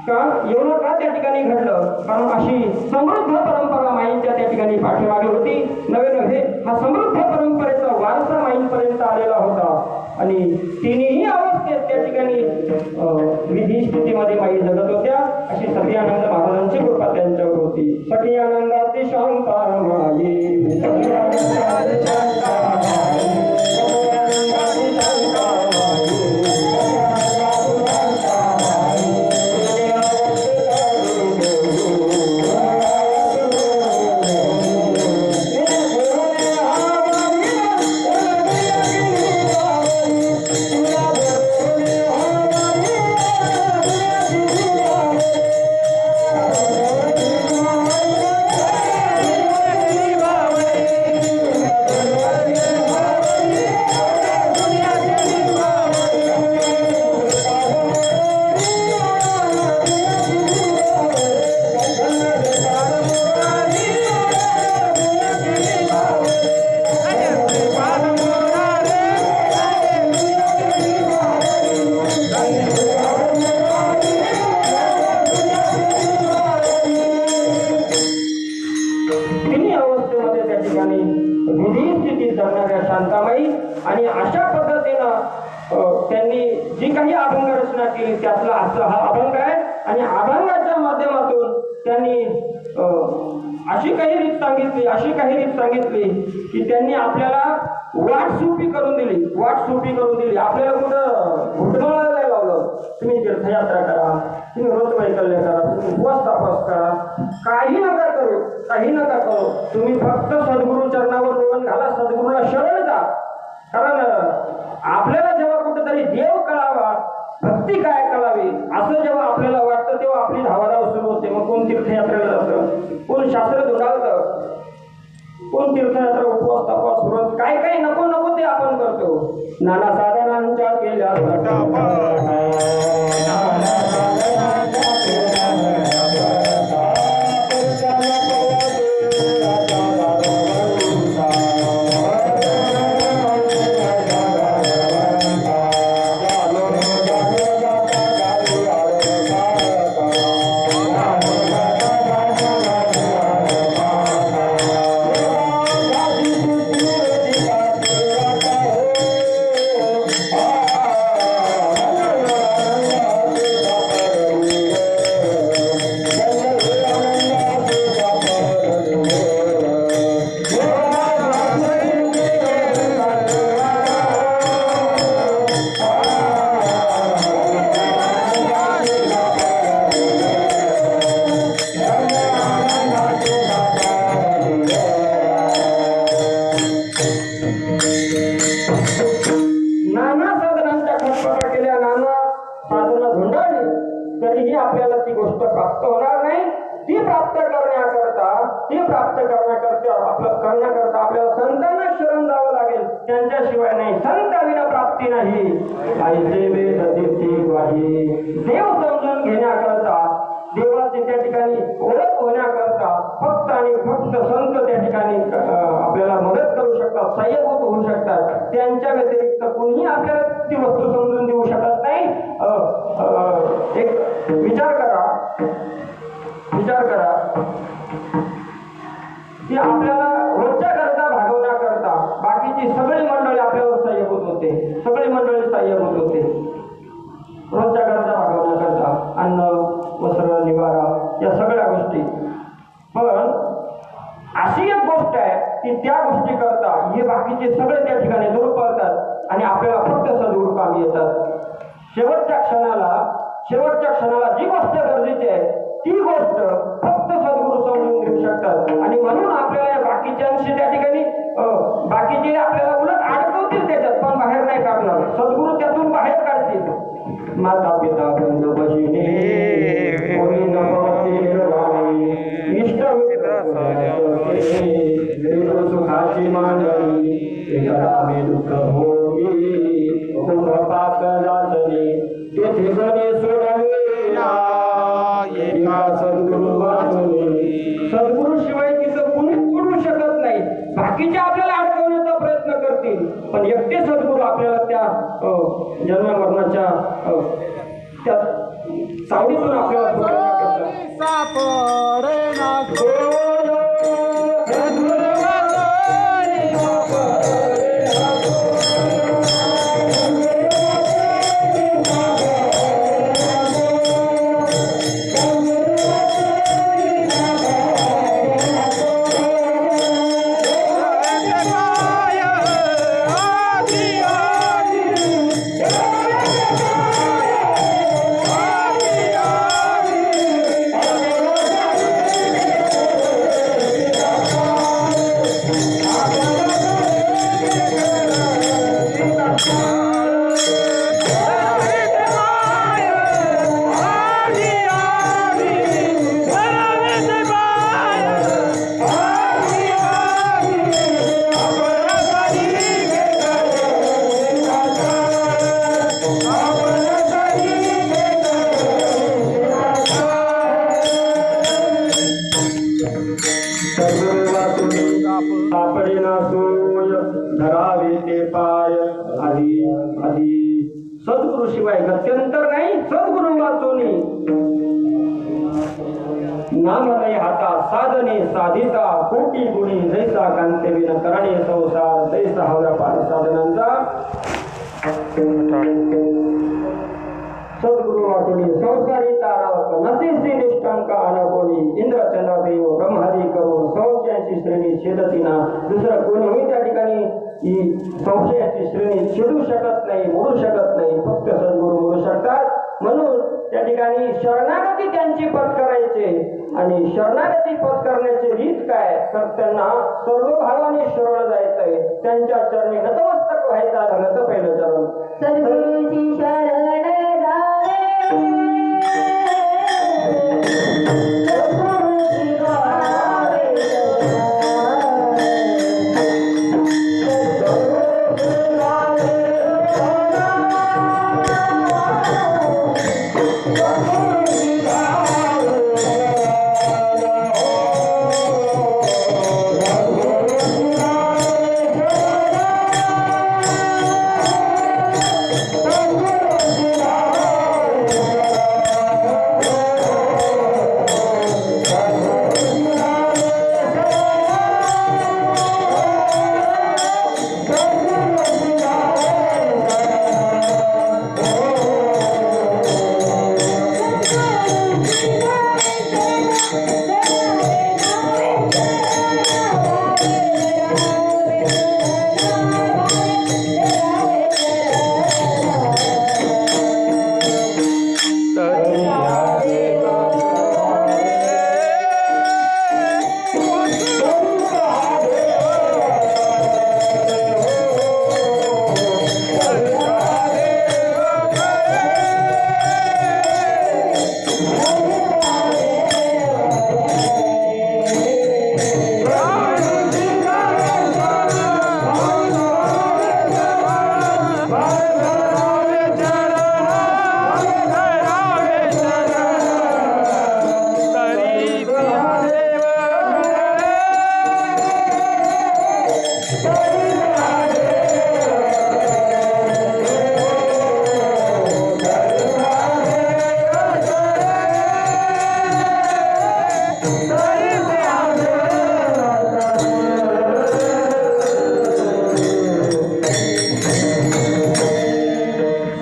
एवढं का त्या ठिकाणी घडलं, कारण अशी समृद्ध परंपरा माईंच्या त्या ठिकाणी पाठीमागे होती. नवे हा समृद्ध परंपरेचा वारसा माईंपर्यंत आलेला होता आणि तिन्ही अवस्थेत त्या ठिकाणी विधी स्थितीमध्ये माई जगत होत्या. अशी सखियानंद महाराजांची कृपा त्यांच्यावर होती. सखियानंदाची शांता माई, सखियानंदाची शांता माई, सखियानंदाची शांता माई, आणि अशा पद्धतीनं त्यांनी जी काही अभंग रचना केली त्यातला हा अभंग आहे. आणि अभंगाच्या माध्यमातून त्यांनी अशी काही रीत सांगितली की त्यांनी आपल्याला वाट सोपी करून दिली. आपल्याला कुठं घुटमळायला नाही लावलं. तुम्ही तीर्थयात्रा करा, तुम्ही रोज वैकल्य करा, तुम्ही उपवास तापास करा, काही नका करू. तुम्ही फक्त सद्गुरू चरणावर डोळण घाला, सद्गुरूला शरण जा. कारण आपल्याला जेव्हा कुठेतरी देव कळावा, भक्ती काय कळावी असं जेव्हा आपल्याला वाटतं तेव्हा आपली धावाधाव सुरू होते. मग कोण तीर्थयात्रेला जातं, कोण शास्त्र धुडावतं, कोण तीर्थयात्रा उपवास तपास सुरत काय नको ते आपण करतो. नाना साधनांच्या केल्या तरीही आपल्याला ती गोष्ट प्राप्त होणार नाही. ती प्राप्त करण्याकरता आपल्याला संतांना शरण जावं लागेल. त्यांच्याशिवाय नाही. संताविना प्राप्ती नाही. ऐसे वेद देती ग्वाही. देव समजून घेण्याकरता, देवाची त्या ठिकाणी ओळख होण्याकरता फक्त आणि फक्त संत त्या ठिकाणी आपल्याला मदत करू शकतात, सहाय्यभूत होऊ शकतात. त्यांच्या व्यतिरिक्त कोणीही आपल्याला ती वस्तू समजून देऊ शकत नाही. एक विचार करा की आपल्याला रोजच्या गरजा भागवण्याकरता बाकीची सगळी मंडळी आपल्याला सहाय्यभूत होते, रोजच्या गरजा भागवण्याकरता अन्न, वस्त्र, निवारा या सगळ्या गोष्टी. पण अशी एक गोष्ट आहे की त्या गोष्टी करता हे बाकीचे सगळे त्या ठिकाणी दूर पडतात आणि आपल्याला फक्त सद्गुरू कामी येतात. शेवटच्या क्षणाला जी गोष्ट गरजेची आहे ती गोष्ट फक्त सद्गुरू समजून घेऊ शकतात. आणि म्हणून आपल्याला बाकीच्यांशी त्या ठिकाणी बाकीचे आपल्याला उलट अडकवतील त्याच्यात, पण बाहेर नाही काढणार. सद्गुरू त्यातून बाहेर काढतील. माता पिता बंधू भगिनी कोणी नभवती निर्वाणी इष्ट मित्र सुखाची मांडणी एकामे दुःख भोगी कुंभ पाप जाचणी तेथे गणे सोडविना एका सद्गुरू वाचणे. सद्गुरू शिवाय तिथं कुणीच पुरू शकत नाही. बाकीचे आपल्याला अडकवण्याचा प्रयत्न करतील, पण एकटे सद्गुरू आपल्याला त्या जन्म मरणाच्या त्या सावलीतून आपल्याला सद्गुरू शिवाय गत्यंतर नाही. सद्गुरू वाचोनी नाम नाही हाता साधने साधिता कोटी गुणी जैसा कांते विन करणे संसार जैसा हव्या पार साधनांचा. सद्गुरू वाचोनी संसारी तारक नसेसी निष्ठांका अनकोणी इंद्र चंद्रदेव ब्रह्मादी करून संशयाची श्रेणी छेदतीना. दुसरं कोणीही त्या ठिकाणी ही संशयाची श्रेणी छेदू शकत नाही, मोडू शकत नाही. फक्त सद्गुरू मोडू शकतात. म्हणून त्या ठिकाणी शरणागती त्यांची पत्करायचे. आणि शरणागती पत्करण्याची रीत काय तर त्यांना सर्व भावाने शरण जायचंय, त्यांच्या चरणी नतमस्तक व्हायचा झालं तर पहिलं चरण सद्गुरूची शरण जावे.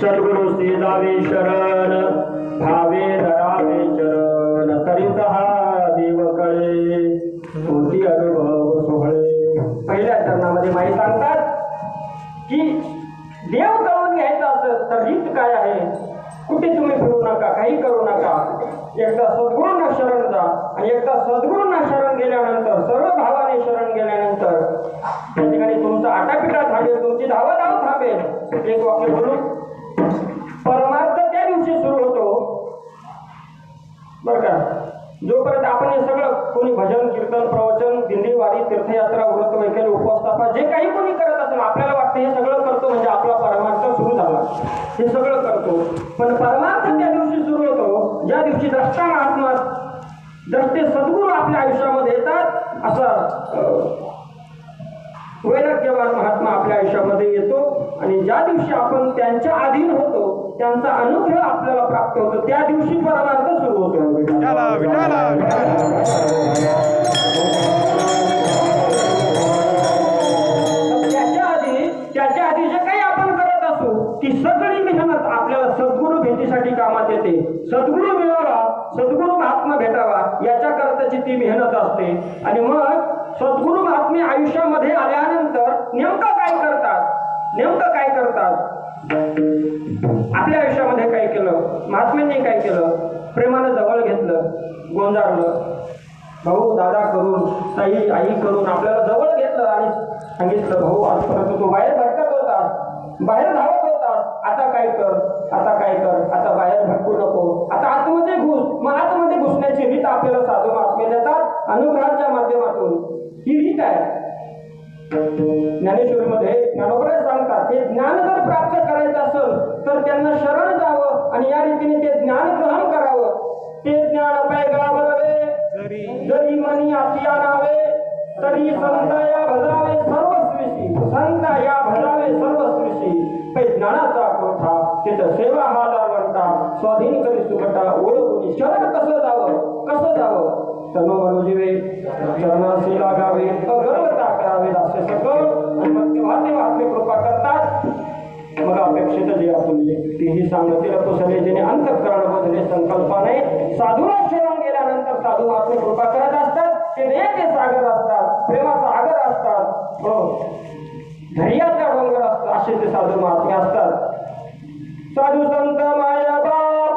सद्गुरु श्री जावे शरण भावे धरावे चरण करीत हा देव कळे होती अनुभव सोहळे. पहिल्या चरणामध्ये माई सांगतात की देव कळून घ्यायचा असेल तर रीत काय आहे, कुठे तुम्ही फिरू नका, काही करू नका. एकदा सद्गुरूंना शरण जा आणि एकदा सद्गुरूंना शरण गेल्यानंतर, सर्व भावाने शरण गेल्यानंतर त्या ठिकाणी तुमचा आटापिटा थांबेल, तुमची धावाधाव थांबेल. एक वाक्य बोलू. परमार्थ त्या दिवशी सुरू होतो बर का, जोपर्यंत आपण हे सगळं कोणी भजन कीर्तन प्रवचन दिंडी वारी तीर्थयात्रा व्रत वैकल्य उपवास तापा जे काही कोणी करत असेल, आपल्याला वाटतं हे सगळं करतो म्हणजे आपला परमार्थ सुरू झाला, हे सगळं करतो. पण परमार्थ त्या दिवशी सुरू होतो ज्या दिवशी द्रष्टा महात्मा द्रष्टे सद्गुरू आपल्या आयुष्यामध्ये येतात. असा वैराग्यवान महात्मा आपल्या आयुष्यामध्ये येतो आणि ज्या दिवशी आपण त्यांच्या अधीन होतो, त्यांचा अनुग्रह आपल्याला प्राप्त होतो, त्या दिवशी परमार्थ सुरू होतो. त्याच्या आधी जे काही आपण करत असू ती सगळी मेहनत आपल्याला सद्गुरू भेटीसाठी कामात येते. सद्गुरू मिळावा, सद्गुरू महात्मा भेटावा याच्याकरताची ती मेहनत असते. आणि मग सद्गुरू महात्मे आयुष्यामध्ये आल्यानंतर नेमकं काय करतात, आपल्या आयुष्यामध्ये काय केलं, महात्म्यांनी काय केलं, प्रेमानं जवळ घेतलं, गोंजारलं, भाऊ दादा करून, ताई आई करून आपल्याला जवळ घेतलं आणि सांगितलं, भाऊ आजपर्यंत तू बाहेर भटकत होतास, बाहेर धावत होतास, आता काय कर, आता बाहेर भटकू नको, आता आतमध्ये घुस. मग आतमध्ये घुसण्याची रीत आपल्याला साधू महात्मे देतात अनुग्रहाच्या माध्यमातून. ही रीत आहे. ज्ञानेश्वरीमध्ये ज्ञानोबा सांगतात ते ज्ञान जर प्राप्त करायचं असेल तर त्यांना शरण जावं आणि या रीतीने ते ज्ञान ग्रहण करावं. ते ज्ञान पैगा भरावे जरी मनी आतिया नावे तरी संताया भजावे सर्वस्वीशी, संताया भजावे सर्वस्वीशी. पै ज्ञानाचा कोठा तिथं सेवा हा दारवंटा, स्वाधीन करी सुगटा ओळखुनी. शरण कसं जावं तनु मनुजीवे चरणाशी लागावे, अगर्वता करावे दास्य सकळ. आणि मग तेव्हा ते महात्मे कृपा करतात. मग अपेक्षित जे आपुले तेही सांगतील कुशले जेणे अंतःकरण बदले संकल्पाने. साधूला शरण गेल्यानंतर साधू महात्मे कृपा करत असतात. ते दयेचे सागर असतात, प्रेमाचा आगर असतात, धैर्याचा डोंगर असतात. असे ते साधू महात्मे असतात. साधू संत माया बाप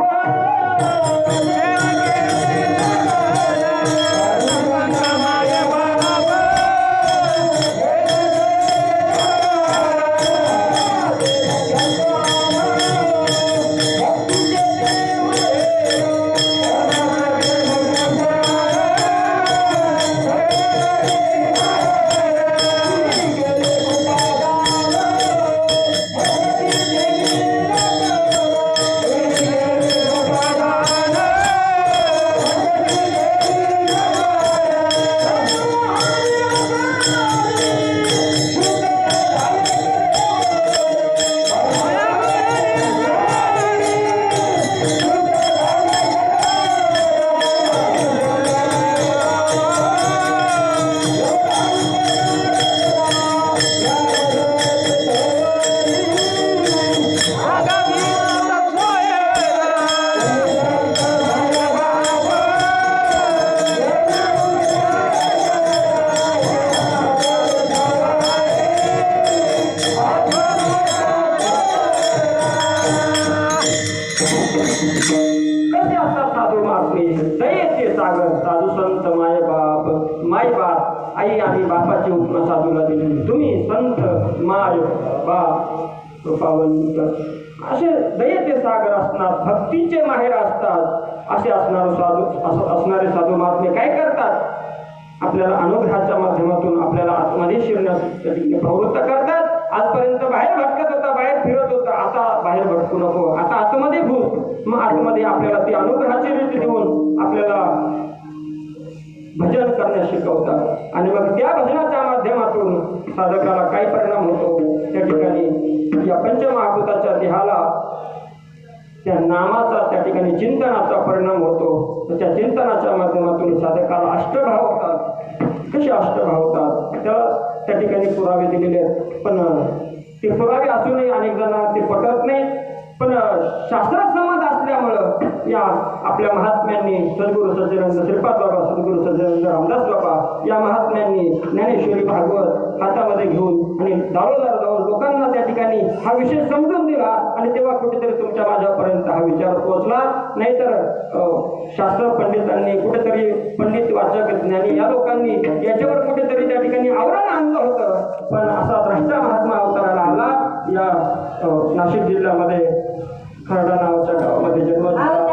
आई आणि बापाची उपमा साधूला दिली. तुम्ही संत माय बाप कृपावंत असे दयेचे सागर असणार, भक्तीचे माहेर असतात. असे असणारे साधू महात्मे काय करतात, आपल्याला अनुग्रहाच्या माध्यमातून आपल्याला आतमध्ये शिरण्यासाठी प्रवृत्त करतात. आजपर्यंत बाहेर भटकत होता, बाहेर फिरत होता, आता बाहेर भटकू नको, आता आतमध्ये घुस. मग आतमध्ये आपल्याला ती अनुग्रहाची रीती देऊन आपल्याला भजन करण्यास शिकवतात. आणि मग त्या भजनाच्या माध्यमातून साधकाला काय परिणाम होतो त्या ठिकाणी या पंचमहाभूताच्या देहाला त्या नामाचा त्या ठिकाणी चिंतनाचा परिणाम होतो. तर त्या चिंतनाच्या माध्यमातून साधकाला अष्टभाव होतात. कसे अष्टभाव होतात त्या ठिकाणी पुरावे दिलेले आहेत. पण ते पुरावे असूनही अनेक जणांना ते पटत नाही. पण शास्त्रसंमत असल्यामुळं या आपल्या महात्म्यांनी सद्गुरू सच्चिदानंद श्रीपाद बाबा, सद्गुरू सच्चिदानंद रामदास बाबा या महात्म्यांनी ज्ञानेश्वरी भागवत हातामध्ये घेऊन आणि दारोदार जाऊन लोकांना त्या ठिकाणी हा विषय समजून दिला. आणि तेव्हा कुठेतरी तुमच्या माझ्यापर्यंत हा विचार पोहोचला. नाहीतर शास्त्र पंडितांनी कुठेतरी पंडित वाचक ज्ञानी या लोकांनी याच्यावर कुठेतरी त्या ठिकाणी आवरण आणलं होतं. पण असा द्रष्टा महात्मा अवताराला आला. या नाशिक जिल्ह्यामध्ये खर्डा नावाच्या गावामध्ये जन्म झाला.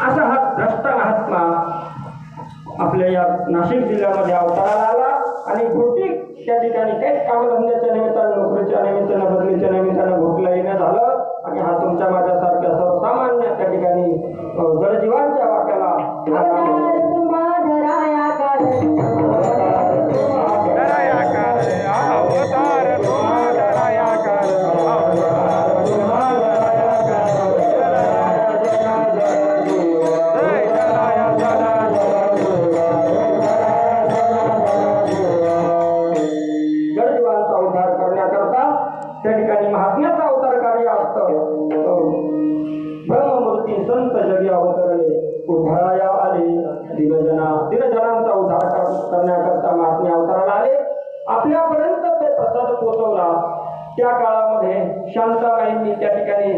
असा हा द्रष्टा महात्मा आपल्या या नाशिक जिल्ह्यामध्ये अवताराला आला. आणि घोटीक त्या ठिकाणी काहीच कामधंद्याच्या निमित्तानं, नोकरीच्या निमित्तानं, बदलीच्या निमित्तानं घोटला येणं झालं. आणि हा तुमच्या माझ्यासारख्या सर्वसामान्य त्या ठिकाणी जडजीवांच्या वाट्याला त्या ठिकाणी महात्म्याचा अवतार कार्य असतं. ब्रह्ममूर्ती संत जगी अवतरले, उद्धाराया आले दिनजनांचा उद्धार करण्याकरता महात्मे अवताराला आले. आपल्यापर्यंत ते प्रसाद पोहोचवला. त्या काळामध्ये शांताबाईंनी त्या ठिकाणी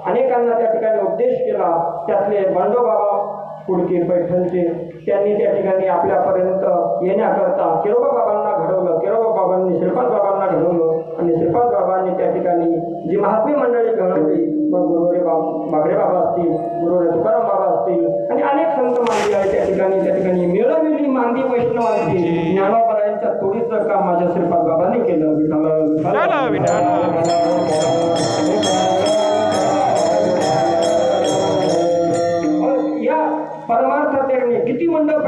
अनेकांना त्या ठिकाणी उपदेश केला. त्यातले बंडोबाबा कुडके पैठणचे त्यांनी त्या ठिकाणी आपल्यापर्यंत येण्याकरता किरोबा बाबांना घडवलं. किरोबा बाबांनी श्रीपाद बाबांना घडवलं. आणि श्रीपाद बाबांनी त्या ठिकाणी जी महात्मी मंडळी घडवली, मग गुरुवरे बागडे बाबा असतील, गुरुवरे तुकाराम बाबा असतील आणि अनेक संत मांदी आहेत त्या ठिकाणी मिळवलेली मांदी वैष्णवांची ज्ञानोबरायांच्या तोडीचं काम माझ्या श्रीपाद बाबांनी केलं. परमार्थ त्याने किती मंडप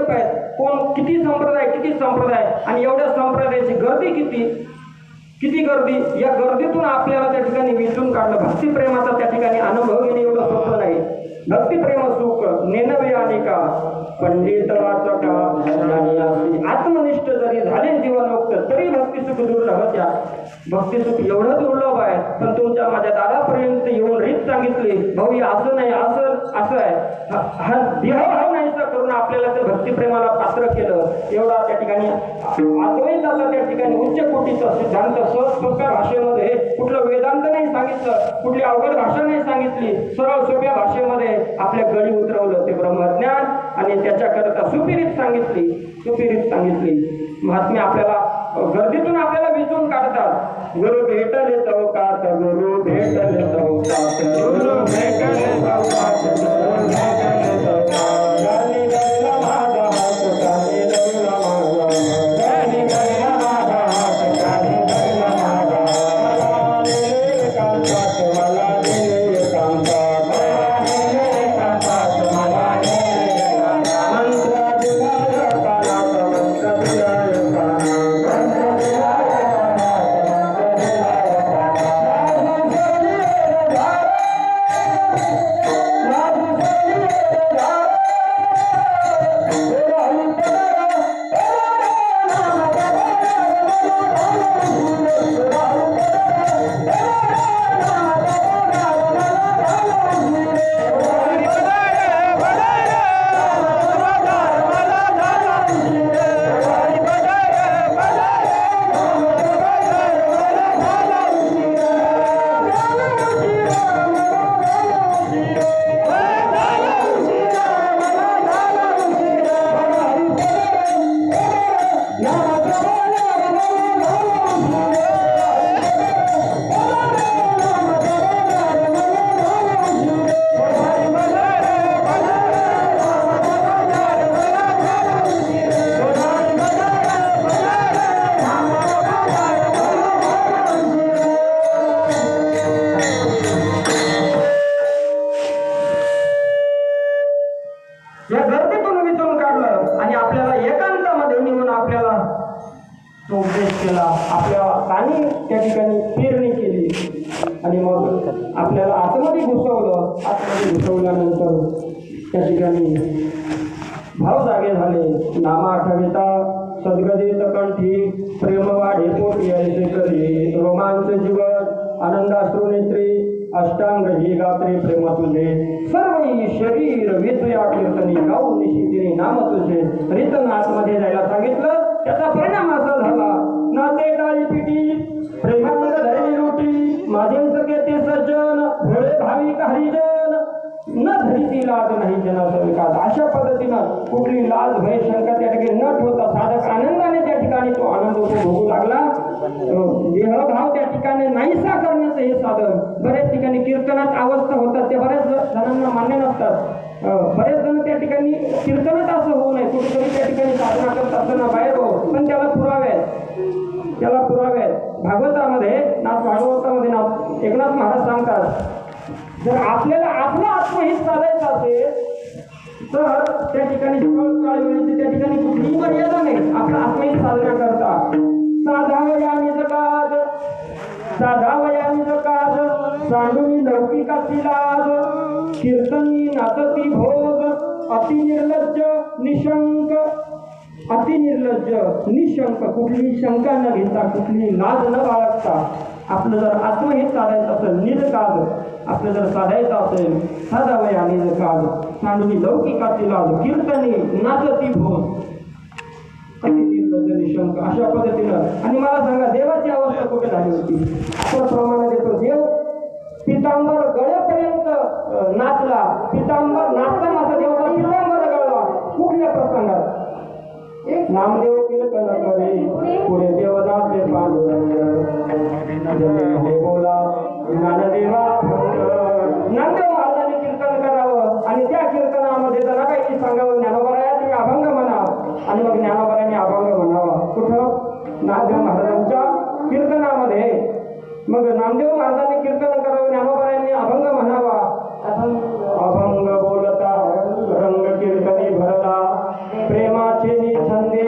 आहेत, कोण किती संप्रदाय आणि एवढ्या संप्रदायाची गर्दी किती गर्दी. या गर्दीतून आपल्याला त्या ठिकाणी विचून काढलं. भक्तिप्रेमाचा त्या ठिकाणी अनुभव घेणे एवढं सोपं नाही. भक्तिप्रेम सुख नेनवे अनेका पंडित वाचका आत्मनिष्ठ जरी झाले जीवनमुक्त तरी भक्तिसुख दुर्लभ. त्या भक्तिसुख एवढं दुर्लभ आहे. पण तुमच्या माझ्या दादापर्यंत येऊन रीत सांगितली, भाऊ असं नाही, असं आहे. हा देहभाव नाहीसा करून आपल्याला त्या भक्तिप्रेमाला पात्र केलं. एवढा त्या ठिकाणी अद्वैताचा त्या ठिकाणी उच्च कोटीचा सिद्धांत सोप्या भाषेमध्ये, कुठलं वेदांत नाही सांगितलं, कुठली अवघड भाषा नाही सांगितली, सरळ सोप्या भाषेमध्ये आपल्या गळी उतरवलं ते ब्रह्मज्ञान. आणि त्याच्याकरता सुपिरीत सांगितली. महात्मे आपल्याला गर्दीतून आपल्याला विचून काढतात. गुरु भेटले चौकात, गुरु भेटले चौकात, गुरु भेटले चौकात, गुरु भेटले चौकात. गाणी गायला माझा हात, गाणी गायला माझा, गाणी गायला माझा हात, गाणी गायला माझा. मला नेले एकांतात, मला नेले एकांतात, मला नेले एकांतात, मला नेले एकांतात. मंत्र दिला एकांतात, मंत्र दिला एकांतात, मंत्र दिला एकांतात. आपल्या कानी त्या ठिकाणी पेरणी केली आणि मग आपल्याला आतमध्ये घुसवल्यानंतर त्या ठिकाणी भाव जागे झाले. नामा आठविता सद्गदित कंठी प्रेम वाढे पोटी ऐसे करी रोमांच जीवन आनंदाश्रू नेत्री अष्टांग ही गात्री प्रेम तुझे सर्व शरीर वेदया कीर्तनी गाऊ निशितीने नाम तुझे. रितन आतमध्ये जायला सांगितलं. त्याचा परिणाम असा झाला. नाते डाळी पिटी प्रेमानंद धरणी रोटी माझे सगळे ते सज्जन भोळे भाविक हरिजन न धरीती लाज नाही जनाचा विकास. अशा पद्धतीनं कुठली लाज भय शंका त्या ठिकाणी न ठेवता साधक आनंदाने त्या ठिकाणी तो आनंद भोगू लागला. देहभाव त्या ठिकाणी नाहीसा करण्याचं हे साधन. बऱ्याच ठिकाणी कीर्तनात अवस्था होतात ते बऱ्याच जणांना मान्य नसतात. बरेच जण त्या ठिकाणी कीर्तनात असं होऊ नये कुठेतरी त्या ठिकाणी साधना करत असताना बाहेर हो पण त्याला पुरावे आहेत. भागवतामध्ये भागवतामध्ये एकनाथ महाराज सांगतात जर आपल्याला आपलं आत्महित साधायचं असेल तर त्या ठिकाणी काळ वेळेची त्या ठिकाणी कुठलीही मर्यादा नाही. आपलं आत्महित साधना करता साधावया निज काज सांडूनी लौकिकाची लाज कीर्तनी नाचती भोग अति निर्लज्ज निशंक कुठलीही शंका न घेता कुठलीही लाज न बाळगता आपलं जर आत्महित साधायचं असेल निजकाज आपलं जर साधायचं असेल साधावया निजकाज सांडूनी लौकिकाची लाज कीर्तनी नाचती भोग अति निर्लज्ज निशंक अशा पद्धतीनं. आणि मला सांगा देवाची अवस्था कुठे झाली होती. आपण प्रमाण देतो देव पितांबर गळ्यापर्यंत नाचला. पितांबर नाचताना असं देवाचा पितांबर गळला. कुठल्या प्रसंगात नामदेव कीर्तन करे पुढे देवदास बोला ज्ञानदेवा नामदेव महाराजांनी कीर्तन करावं आणि त्या कीर्तनामध्ये जरा काही सांगावं ज्ञानोबराया तुम्ही अभंग म्हणा आणि मग ज्ञानोबरायांनी अभंग म्हणावा. कुठं नामदेव महाराजांच्या कीर्तनामध्ये मग नामदेव महाराजांनी कीर्तन करावं ज्ञानोबरायांनी अभंग म्हणावा. अभंग बोलता रंग कीर्तनी भरला प्रेमाचे छंदे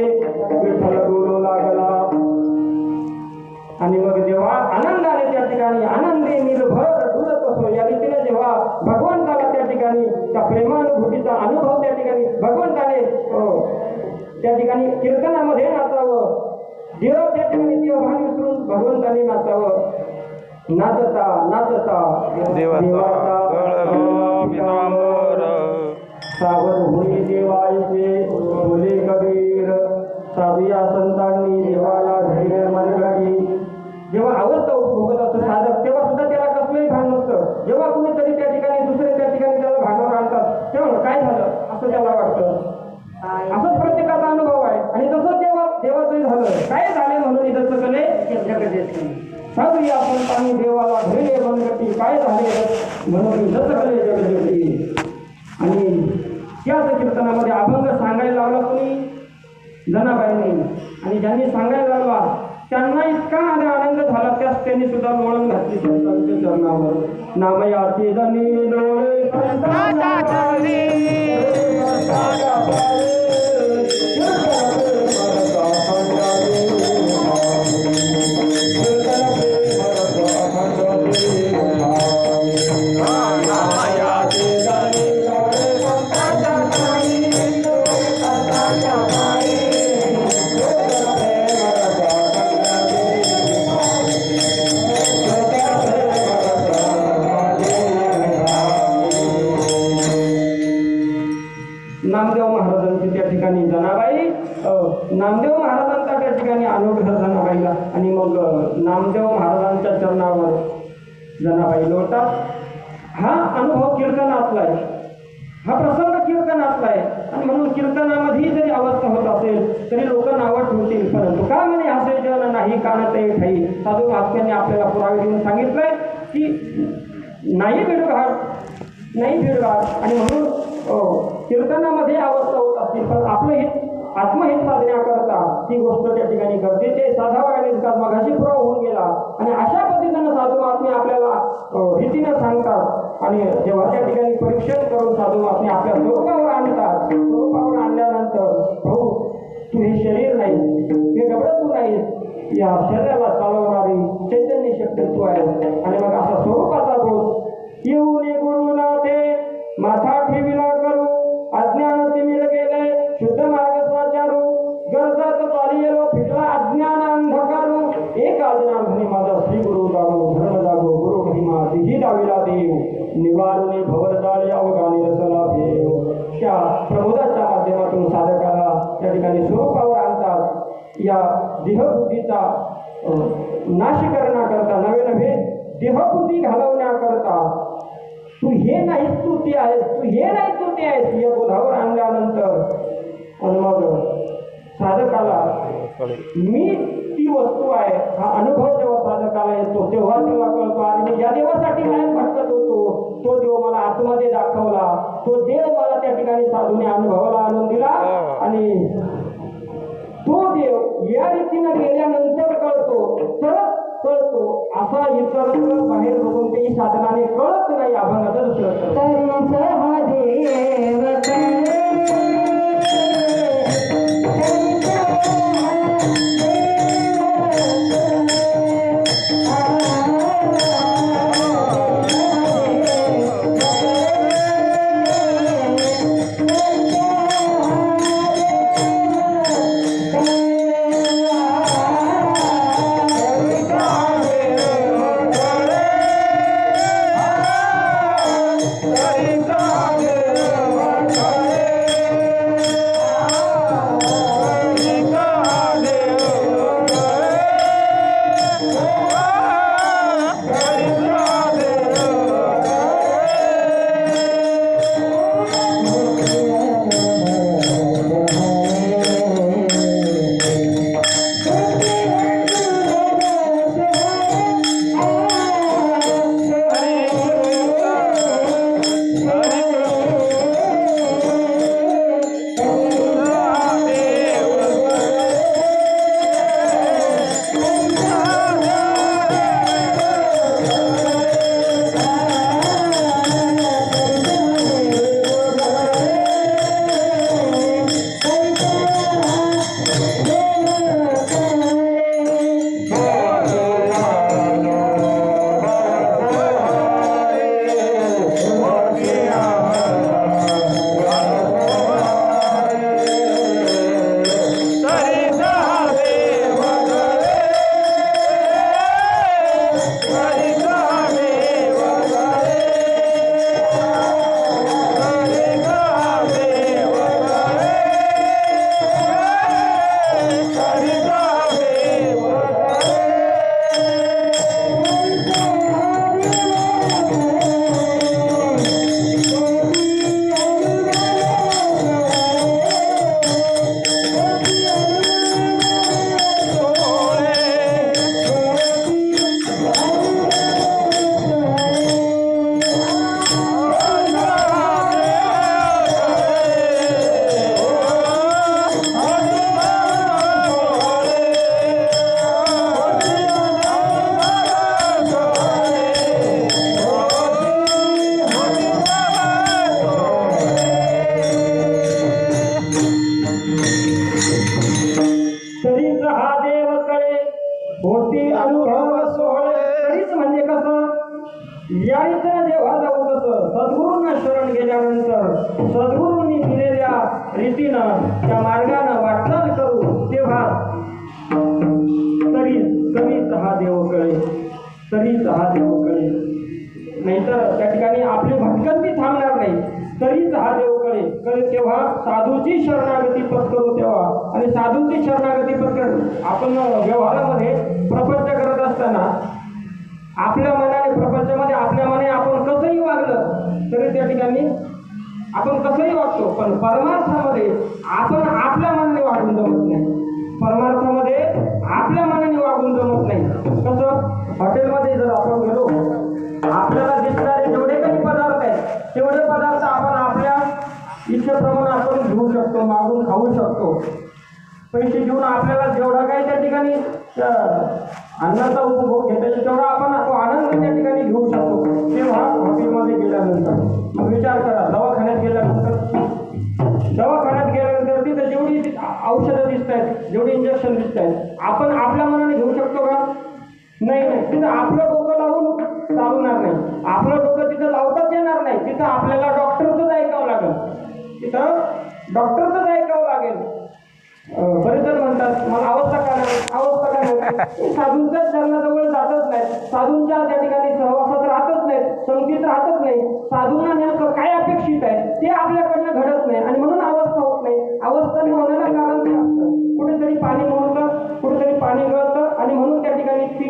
विठ्ठल बोलू लागला. आणि मग जेव्हा आनंदाने त्या ठिकाणी आनंदी निर्भर डुलत असो या रीतीने जेव्हा भगवंताला त्या ठिकाणी त्या प्रेमानुभूतीचा अनुभव त्या ठिकाणी भगवंताने त्या ठिकाणी कीर्तनामध्ये नाचावं. देव त्या ठिकाणी देवभान विसरून भगवंताने नाचावं. नाचता देवाचा सावर होई देवायचे बोले कबीर साधूया संतांनी देवाला धैर्य मनगडी. जेव्हा अवस्था भोगत असतो साधक तेव्हा सुद्धा त्याला कसलंही भान नसतं. जेव्हा कुणीतरी त्या ठिकाणी दुसरे त्या ठिकाणी त्याला भांडवल आणतात तेव्हा काय झालं असं त्याला वाटतं. असंच प्रत्येकाचा अनुभव आहे. आणि तसंच देवाचं झालं काय झाले म्हणून इथं सकले साधूया संतांनी देवाला धैर्य मनगटी काय झाले म्हणून इथं सकले जगजगती. आणि त्याच कीर्तनामध्ये अभंग सांगायला लावला कोणी जनाबाईंनी. आणि ज्यांनी सांगायला लावला त्यांना इतका आनंद झाला त्यास त्यांनी सुद्धा लोळण घातली संतांच्या चरणावर. नामयाची जनी डोळे नामदेव महाराजांची त्या ठिकाणी जनाबाई नामदेव महाराजांचा त्या ठिकाणी अनुग्रह जनाबाईला. आणि मग नामदेव महाराजांच्या चरणावर जनाबाई लोटतात. हा अनुभव कीर्तनातला आहे. हा प्रसंग कीर्तनातला आहे. आणि म्हणून कीर्तनामध्ये जरी अवस्था होत असेल तरी लोक नावं ठेवतील. परंतु का म्हणे असे जन नाही कानते ठाई. साधू महात्म्यांनी आपल्याला पुरावे देऊन सांगितलंय की नाही भिडघाट आणि म्हणून कीर्तनामध्ये अवस्था होत असतील पण आपलं हित आत्महित साधण्याकरता ती गोष्ट त्या ठिकाणी गरजेची आहे. साधावा मगाशी पुरावा होऊन गेला. आणि अशा पद्धतीनं साधू महात्मे आपल्याला रीतीनं सांगतात. आणि जेव्हा त्या ठिकाणी परीक्षण करून साधू महात्मे आपल्या स्वरूपावर आणतात. स्वरूपावर आणल्यानंतर भाऊ तू हे शरीर नाही हे डबडं तू नाही या शरीराला चालवणारी चैतन्य शक्ती तू आहे. आणि मग असा स्वरूपाचा बोध येऊन गुरुनाथे माथा ठेविला करू अज्ञान तिमिर गेले शुद्ध मार्ग स्वाचारू गरजात चाली गेलो फिटला अज्ञान अंधकारू एक अज्ञान म्हणे माझा श्री गुरु जागो धर्म जागो गुरु महिमा तिही दाविला देव निवारुनी भवरदाळी अवगानी रसला देव. त्या प्रबोधाच्या माध्यमातून साधकाला त्या ठिकाणी स्वरूपावर आणतात. या देहबुद्धीचा नाशीकरणा करता नवे नवे देहबुद्धी घालवण्याकरता तू हे नाहीस तू ते आहेस तू हे नाही तू ते आहेस या बोधावर आणल्यानंतर आणि मग साधकाला मी ती वस्तू आहे हा अनुभव जेव्हा साधकाला येतो तेव्हा तेव्हा कळतो आणि मी या देवासाठी कायम भटकत होतो तो देव मला आतमध्ये दाखवला तो देव मला त्या ठिकाणी साधूने अनुभवाला आणून दिला आणि तो देव या रीतीनं गेल्यानंतर कळतो तरच कळतो असा इतर बाहेर बघून काही साधनाने कळत नाही. अभंगाचं दुसरं हा देव यायचं जेव्हा जाऊ तसं सद्गुरूंना शरण गेल्यानंतर सद्गुरूंनी दिलेल्या रीतीनं त्या मार्गानं वाटचाल करू तेव्हा तरीच हा देव कळे तरीच हा देव कळे नाहीतर त्या ठिकाणी आपली भटकंती थांबणार नाही. तरीच हा देव कळे तेव्हा साधूची शरणागती पत्करू तेव्हा आणि साधूची शरणागती पत्करू. आपण व्यवहारामध्ये प्रपंच करत असताना आपल्या मनाने प्रपंचामध्ये आपल्या मनाने आपण कसंही वागलं तरी त्या ठिकाणी आपण कसंही वागतो पण परमार्थामध्ये आपण आपल्या मनाने वागून जमत नाही. परमार्थामध्ये आपल्या मनाने वागून जमत नाही. कसं हॉटेलमध्ये जर आपण गेलो आपल्याला दिसणारे जेवढे काही पदार्थ आहेत तेवढे पदार्थ आपण आपल्या इच्छेप्रमाणे आपण घेऊ शकतो मागून खाऊ शकतो. पैसे घेऊन आपल्याला जेवढा काही त्या ठिकाणी अन्नाचा उपभोग घेता येईल तेवढा आपण तो आनंद त्या ठिकाणी घेऊ शकतो. तेव्हा हॉटेलमध्ये गेल्यानंतर मग विचार करा दवाखान्यात गेल्यानंतर तिथे जेवढी औषधं दिसत आहेत जेवढी इंजेक्शन दिसत आहेत आपण आपल्या मनाने तिथं आपलं डोकं लावून चालणार नाही, आपलं डोकं तिथं लावताच येणार नाही. तिथं आपल्याला डॉक्टरचंच ऐकावं लागेल, तिथं डॉक्टरचंच ऐकावं लागेल. बरेच जण म्हणतात मला अवस्था काय होते, साधूंच्याच चरणाजवळ जातच नाहीत, साधूंच्या त्या ठिकाणी सहवासात राहतच नाहीत, संगतीत राहतच नाही. साधूंना नेमकं काय अपेक्षित आहे ते आपल्याकडनं घडत नाही आणि म्हणून अवस्था होत नाही. अवस्था होण्याला कारण ते असतं, कुठेतरी पाणी मोडतं, कुठेतरी पाणी गळतं आणि म्हणून त्या ठिकाणी ती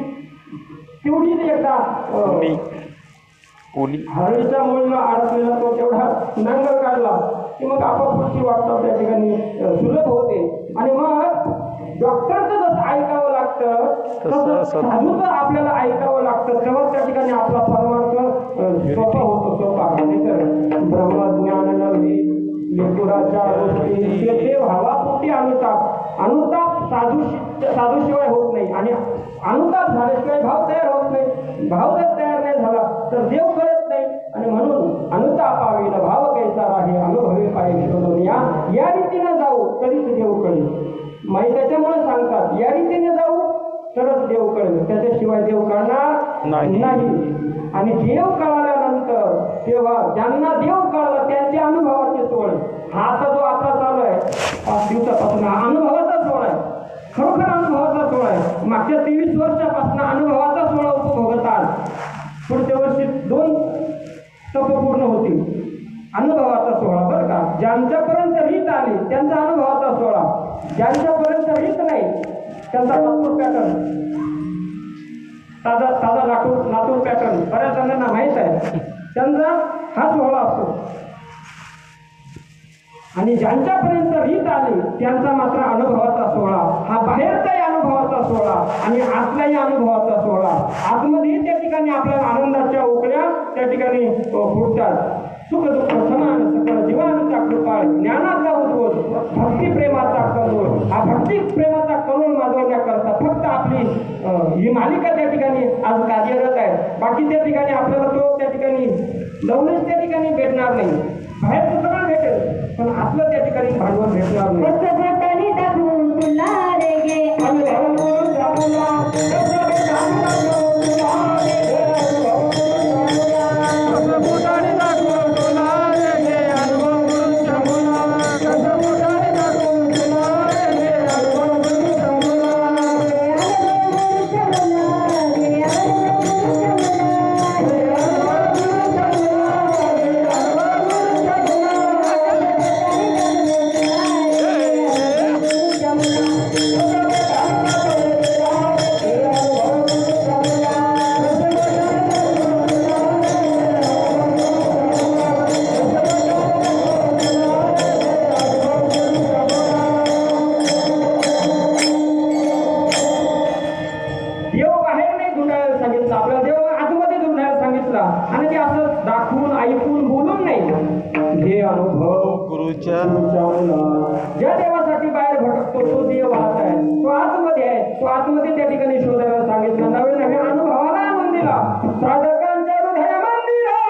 तेवढीच एकदा हरळीच्या मुळीला अडकलेला तो तेवढा नांगर काढला की मग आपापची वाटतं त्या ठिकाणी सुलभ होते. आणि मग डॉक्टरचं जसं ऐकावं लागतं तसं साधूचं आपल्याला ऐकावं लागतं, तेव्हा त्या ठिकाणी आपला परमार्थ सोपा होतो. सोपा नाहीतर ब्रह्मज्ञान नव्हे लेकुराच्या गोष्टी ते भावापोटी अनुताप साधूशिवाय होत नाही आणि अनुताप झाल्याशिवाय भाव तयार होत नाही. भाव जर तयार नाही झाला तर देव कळत नाही आणि म्हणून अनुतापावी न भाव कैसा राहे अनुभवे पाहिजे दुनिया. या रीतीनं जाऊ तरीच देव कळेल. माई त्याच्यामुळे सांगतात या रीतीने जाऊ तरच देव कळेल, त्याच्याशिवाय देव कळणार नाही. आणि देव कळाल्यानंतर तेव्हा ज्यांना देव कळला त्यांच्या अनुभवाची सोय. हा आता जो आता चालू आहे 5 दिवसापासून हा अनुभवाचा सोहळा आहे, खरोखर अनुभवाचा सोहळा आहे. मागच्या 23 वर्षापासून अनुभवाचा सोहळा उपभोगतात. पुढच्या वर्षी 2 तप पूर्ण होतील. अनुभवाचा सोहळा बरं का. ज्यांच्यापर्यंत रीत आली त्यांचा अनुभवाचा सोहळा, ज्यांच्यापर्यंत रीत नाही त्यांचा लातूर पॅटर्न, ताजा लातूर पॅटर्न बऱ्याच जणांना माहीत आहे, त्यांचा हा सोहळा असतो. आणि ज्यांच्यापर्यंत रीत आली त्यांचा मात्र अनुभवाचा सोहळा. हा बाहेरचाही अनुभवाचा सोहळा आणि आतलाही अनुभवाचा सोहळा. आतमध्ये त्या ठिकाणी आपल्याला आनंदाच्या उकळ्या त्या ठिकाणी फुटतात. सुख दुःख समान सकळ जीवांचा कृपाळ ज्ञानाचा उद्भव भक्ती प्रेमाचा करोड. हा भक्ती प्रेमाचा करोड माजवण्याकरता फक्त आपली ही मालिका त्या ठिकाणी आज कार्यरत आहे. बाकी त्या ठिकाणी आपल्याला तो त्या ठिकाणी लवणच त्या ठिकाणी भेटणार नाही. बाहेरचं सगळं भेटेल पण आपलं त्या ठिकाणी भांडवल भेटणार नाही. आणि ते असं दाखवून ऐकून बोलून नाही. हे अनुभव गुरुच्या ज्या देवासाठी बाहेर भटकतो तो देव आत आहे, तो आतमध्ये आहे, तो आतमध्ये त्या ठिकाणी शोधायला सांगितलं. नवे नवे अनुभवाला आनंद दिला साधकांच्या हृदय मंदिरात.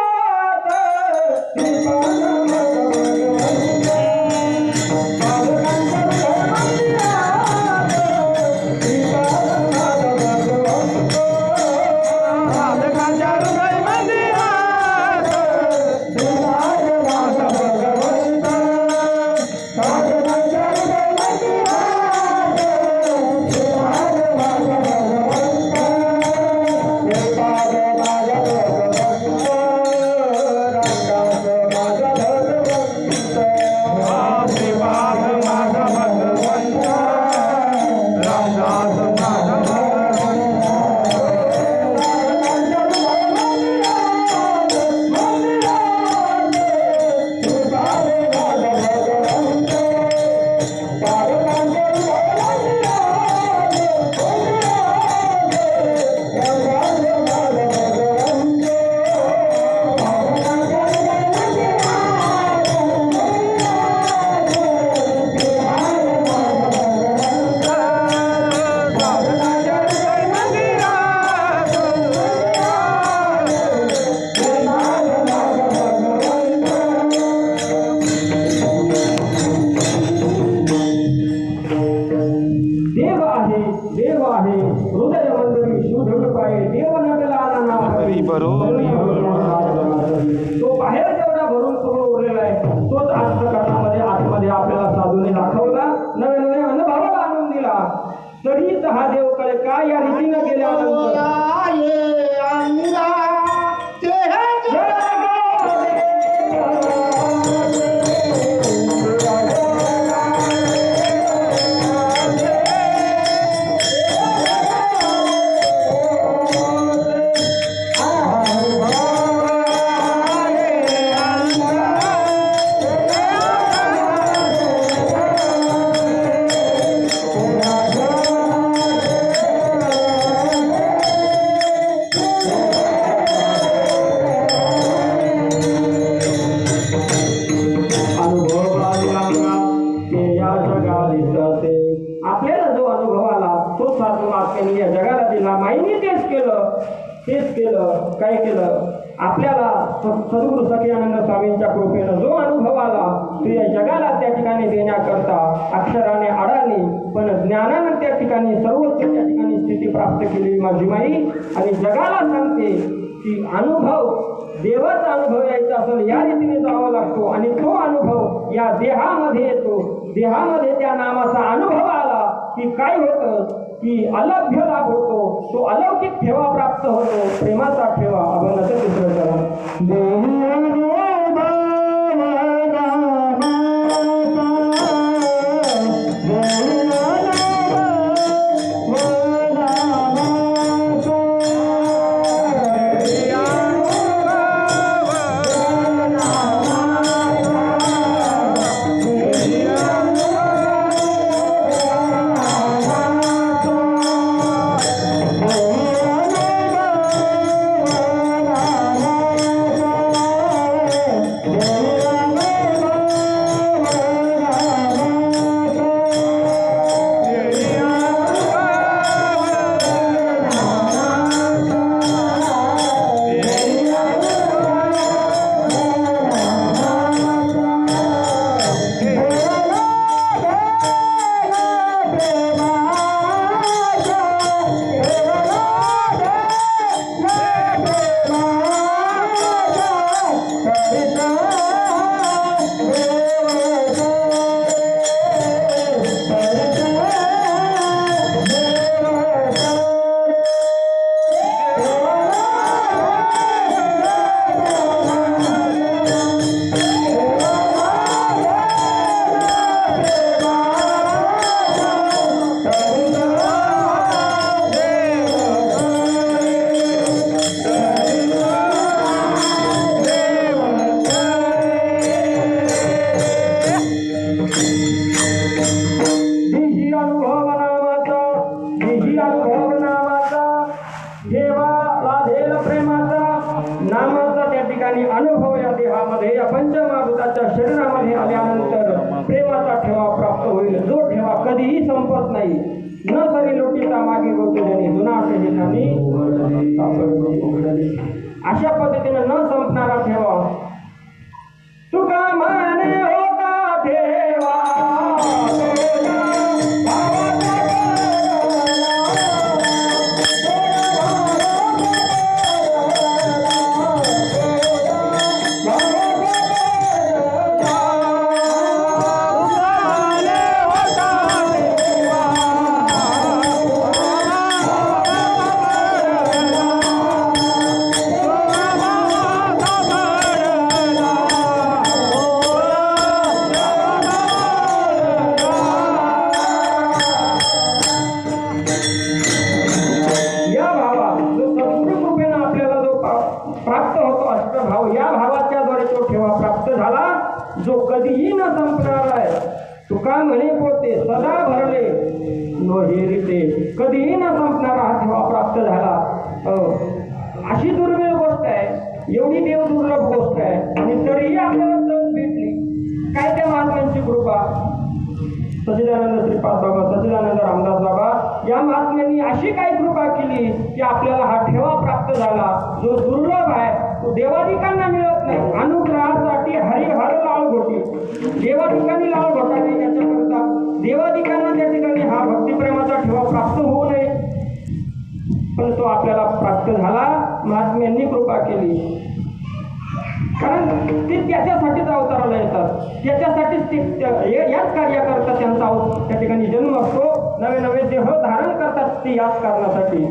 या रीतीनं गेल्यानंतर आपल्याला जो अनुभव आला तो साधू महात्म्यांनी या जगाला दिला. माईने तेच केलं. काय केलं? आपल्याला सद्गुरू सखियानंद स्वामींच्या कृपेनं जो अनुभव आला तो या जगाला त्या ठिकाणी देण्याकरता अक्षराने अडाणी पण ज्ञानानं त्या ठिकाणी सर्वोच्च त्या ठिकाणी स्थिती प्राप्त केली माझी माई. आणि जगाला सांगते की अनुभव देवाचा अनुभव यायचा असेल या रीतीने जावा लागतो आणि तो अनुभव या देहामध्ये येतो. देहामध्ये त्या नामाचा अनुभव आला की काय होतं की अलभ्य लाभ होतो. तो अलौकिक ठेवा प्राप्त होतो. प्रेमाचा ठेवा अभंगाचं चित्र करा. नामाचा त्या ठिकाणी अनुभव या देहामध्ये या पंचमहाभूताच्या शरीरामध्ये आल्यानंतर प्रेमाचा ठेवा प्राप्त होईल. जो ठेवा कधीही संपत नाही. न सरी लोटीचा मागे गोतुजनी जुना ठिकाणी अशा पद्धतीने न संपणारा ठेवा. तुका माने होता ठेवा प्राप्त होतो. अष्टभाव या भावाच्या द्वारे तो ठेवा प्राप्त झाला जो कधीही न संपणार आहे. तुका म्हणे पोते सदा भरले नो हेरिते. कधीही न संपणारा हा ठेवा प्राप्त झाला. अशी दुर्मिळ गोष्ट आहे. एवढी देव दुर्लभ गोष्ट आहे आणि तरीही आपल्याला संत भेटली. काय त्या महात्म्यांची कृपा. सच्चिदानंद श्रीपाद बाबा, सच्चिदानंद रामदास बाबा या महात्म्यांनी अशी काय कृपा केली की आपल्याला हा ठेवा प्राप्त झाला जो दुर्लभ आहे. तो देवादिकांना मिळत नाही. अनुग्रहासाठी हरिहर लाळ घोटी. देवादिकांनी लाळ घोटावी त्याच्याकरता देवादिकांना त्या ठिकाणी हा भक्तिप्रेमाचा ठेवा प्राप्त होऊ नये. पण तो आपल्याला प्राप्त झाला. महात्म्यांनी कृपा केली. कारण ते त्याच्यासाठीच अवताराला येतात. त्याच्यासाठीच ते याच कार्याकरता त्यांचा त्या ठिकाणी जन्म असतो. नवे नवे देह धारण करतात ते याच कारणासाठी.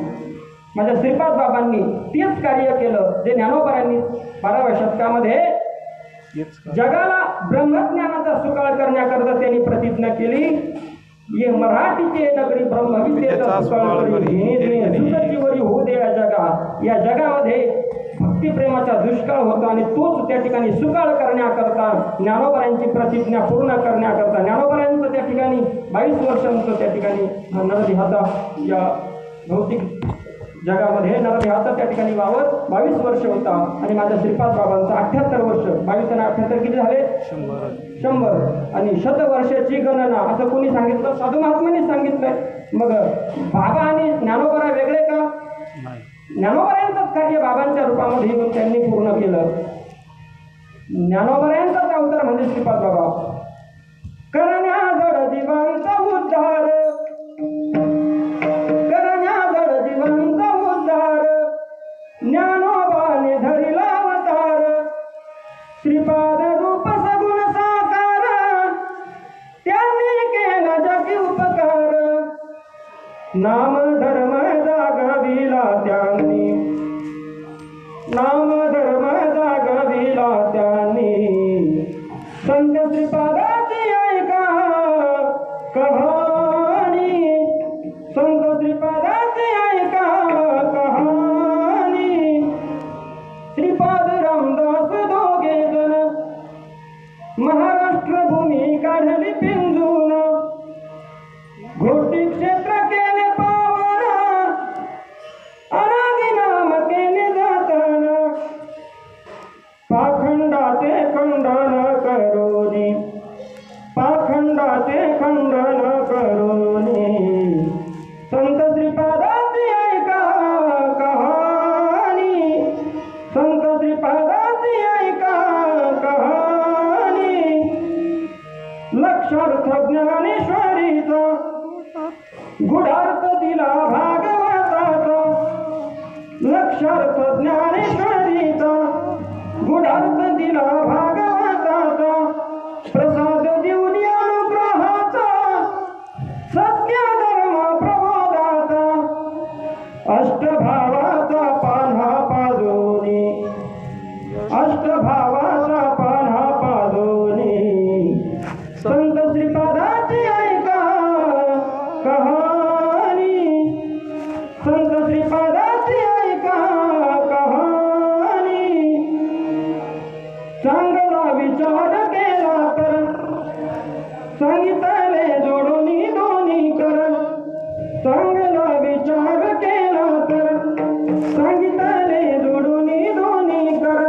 माझ्या श्रीपाद बाबांनी तेच कार्य केलं जे ज्ञानोबांनी 12व्या शतकामध्ये जगाला ब्रह्मज्ञानाचा सुकाळ करण्याकरता त्यांनी प्रतिज्ञा केली. ये मराठीचे नगरी ब्रह्मविद्येचा सुकाळ करी होऊ दे या जगा. या जगामध्ये भक्तिप्रेमाचा दुष्काळ होता आणि तोच त्या ठिकाणी सुकाळ करण्याकरता ज्ञानोबांची प्रतिज्ञा पूर्ण करण्याकरता ज्ञानोबांचं त्या ठिकाणी 22 वर्षांचं त्या ठिकाणी नरदेहाचा या भौतिक जगामध्ये नरदेहाचा त्या ठिकाणी वावर 22 वर्ष होता आणि माझ्या श्रीपाद बाबांचा 78 वर्ष. 22 आणि 78 किती झाले? 100. आणि शतवर्षाची गणना असं कोणी सांगितलं? साधू महात्मांनी सांगितलंय. मग बाबा आणि ज्ञानोबा वेगळे का? ज्ञानोबांचंच कार्य बाबांच्या रूपामध्ये येऊन त्यांनी पूर्ण केलं. ज्ञानोबांचाच अवतार म्हणजे श्रीपाद बाबा. करण्याजड जीवांचा उद्धार, करण्याजड जीवांचा उद्धार, ज्ञानोबाने धरिला अवतार. श्रीपाद रूप सगुण साकार, त्यांनी केला जगी उपकार. नाम धर्म जागविला त्यांनी, नाम धर्म जागविला त्यांनी. संत श्रीपादाची ऐका कहाणी, संत श्रीपादाची ऐका कहाणी. श्रीपाद रामदास दोघे जण महाराष्ट्र भूमी काढली पिंजून. घोटी क्षेत्र केले पावन, अनादि नाम केले जाताना. पाखंडाचे खंडन करोनी, पाखंडाचे खंडन करोनी. संत श्रीपादाची ऐका कहाणी, संत श्रीपादाची ऐका कहाणी. लक्षार्थ ज्ञानेश्वरीचा, गुढार्थ दिला भागवताचा. लक्षार्थ ज्ञानेश्वरीचा, गुढार्थ दिला भागवताचा. प्रसाद देऊन अनुग्रहाचा, सत्य धर्म प्रबोधाचा. अष्टभावाचा पान्हा पाजोनी, अष्टभावाचा पान्हा पाजोनी. संत श्रीपादाची ऐका कहाणी, संत श्रीपादाची ऐका कहाणी. चांगला विचार केला तर सांगितले जोडून दोन्ही कर. चांगला विचार केला तर सांगितले जोडून दोन्ही कर.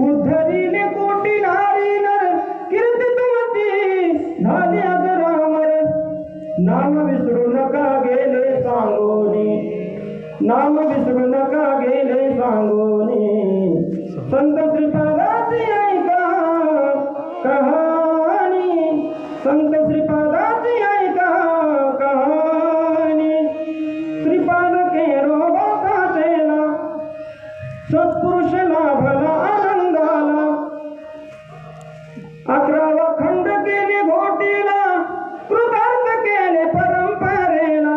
उद्धरिले कोटी नारी नर, कीर्ती तुमची झाली अजरामर. नाम विसरू नका गेले सांगोनी, नाम विसरू नका गेले सांगोनी. संत श्रीपादाची ऐका कहाणी, संत श्रीपादाची ऐका कहाणी. श्रीपाद केरो बाकाचेला, सत्पुरुष लाभला आनंदाला. 11वा खंड केली घोटीला, कृतार्थ केले परंपरेला.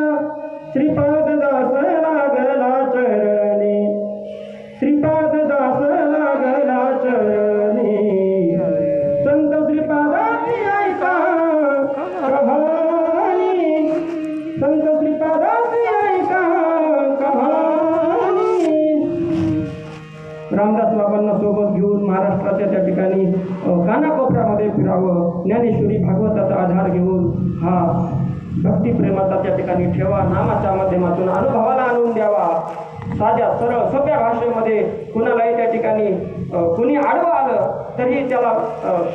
श्रीपाद दास लागला चरणी, श्रीपाद दास लागला चरणी. संत श्रीपादाची ऐका कहाणी, संत श्रीपादाची ऐका कहाणी. रामदास बाबांना सोबत घेऊन महाराष्ट्राच्या त्या ठिकाणी कानाकोपऱ्यामध्ये फिरावं. ज्ञानेश्वरी भागवताचा आधार घेऊन हा भक्तिप्रेमाचा त्या ठिकाणी ठेवा नामाच्या माध्यमातून अनुभवाला आणून द्यावा. साध्या सरळ सोप्या भाषेमध्ये कुणालाही त्या ठिकाणी कुणी आडवं आलं तरी त्याला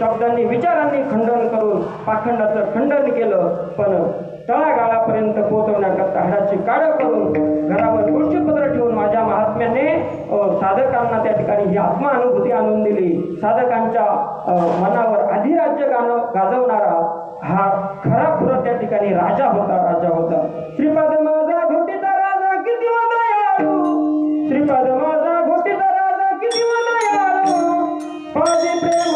शब्दांनी विचारांनी खंडन करून पाखंडाचं खंडन केलं. पण तळागाळापर्यंत पोहोचवण्याकरता हाडाची काढ करून घरावर गोष्टीपत्र ठेवून माझ्या महात्म्याने साधकांना त्या ठिकाणी ही आत्मानुभूती आणून दिली. साधकांच्या मनावर अधिराज्य गाजवणारा हा खरा पुरा त्या ठिकाणी राजा होता, राजा होता. श्रीपाद माझा घोटीचा राजा किती दयाळू, श्रीपाद माझा घोटीचा राजा किती दयाळू. पाजे प्रेम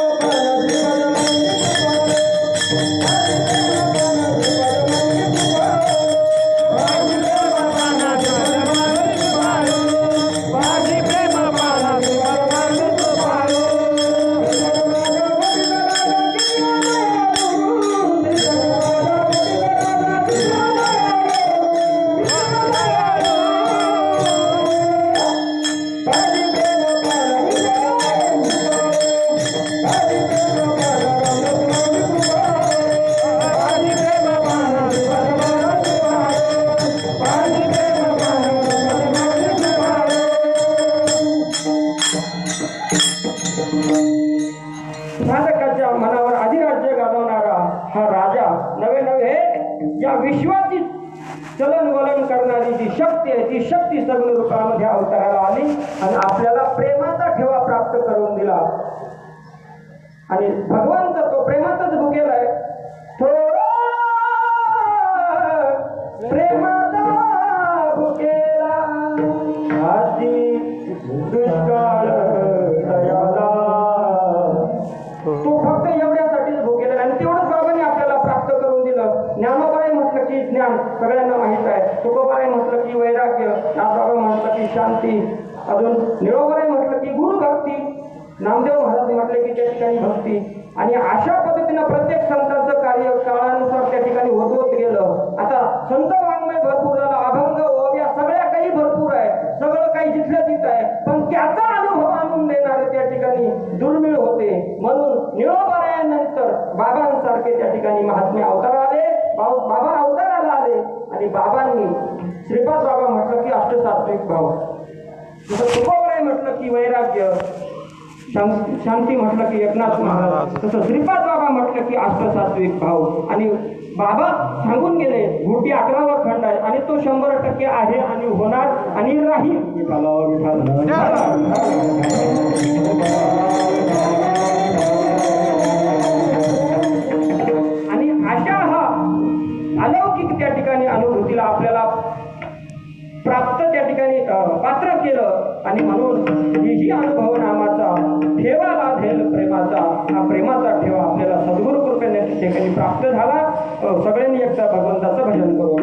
या विश्वाची चलनवलन करणारी जी शक्ती आहे ती शक्ती सगुण रूपामध्ये अवताराला आली आणि आपल्याला प्रेमाचा ठेवा प्राप्त करून दिला. आणि भगवंत तो प्रेमातच भुकेला आहे. थोडा प्रेमाचा भुकेला हाती दुष्काळ दयाला. तो फक्त एवढ्यासाठीच भुकेला आणि तेवढंच बाबांनी आपल्याला प्राप्त करून दिलं. ज्ञानोबाई म्हटलं की ज्ञान सगळ्यांना माहित आहे. तुकोबाई म्हटलं की वैराग्य, नाथबाबा म्हटलं की शांती, अजून निळोबाई म्हटलं की गुरुभक्ती, नामदेव महाराज म्हटले की त्या ठिकाणी भक्ती. आणि अशा पद्धतीनं प्रत्येक संतांचं कार्य काळानुसार त्या ठिकाणी होत गेलं. आता संत वाङ्मय भरपूर झाला, अभंग ओव्या सगळ्या काही भरपूर आहे, सगळं काही जिथलं तिथं आहे, पण त्याचा अनुभव आणून देणारे त्या ठिकाणी दुर्मिळ होते. म्हणून निळोबारायानंतर बाबांसारखे त्या ठिकाणी महात्मे अवतार आले. बाबा अवताराला आले आणि बाबांनी श्रीपाद बाबा म्हटलं की अष्टसात्विक भाव, जसं तुकोबाराय म्हटलं की वैराग्य, शांती म्हटलं की एकनाथ महाराज, तसं श्रीपाद बाबा म्हटलं की अष्टसात्विक भाव. आणि बाबा सांगून गेले घोटी 11वा खंड आहे आणि तो 100% आहे आणि होणार आणि राहील. आणि अशा हा अलौकिक त्या ठिकाणी अनुभूतीला आपल्याला प्राप्त त्या ठिकाणी पात्र केलं. आणि म्हणून ही अनुभव नामाचा ठेवा लाभेल प्रेमाचा, हा प्रेमाचा ठेवा आपल्याला सद्गुरु कृपेने त्या ठिकाणी प्राप्त झाला. सगळ्यांनी एकदा भगवंताचं भजन करू.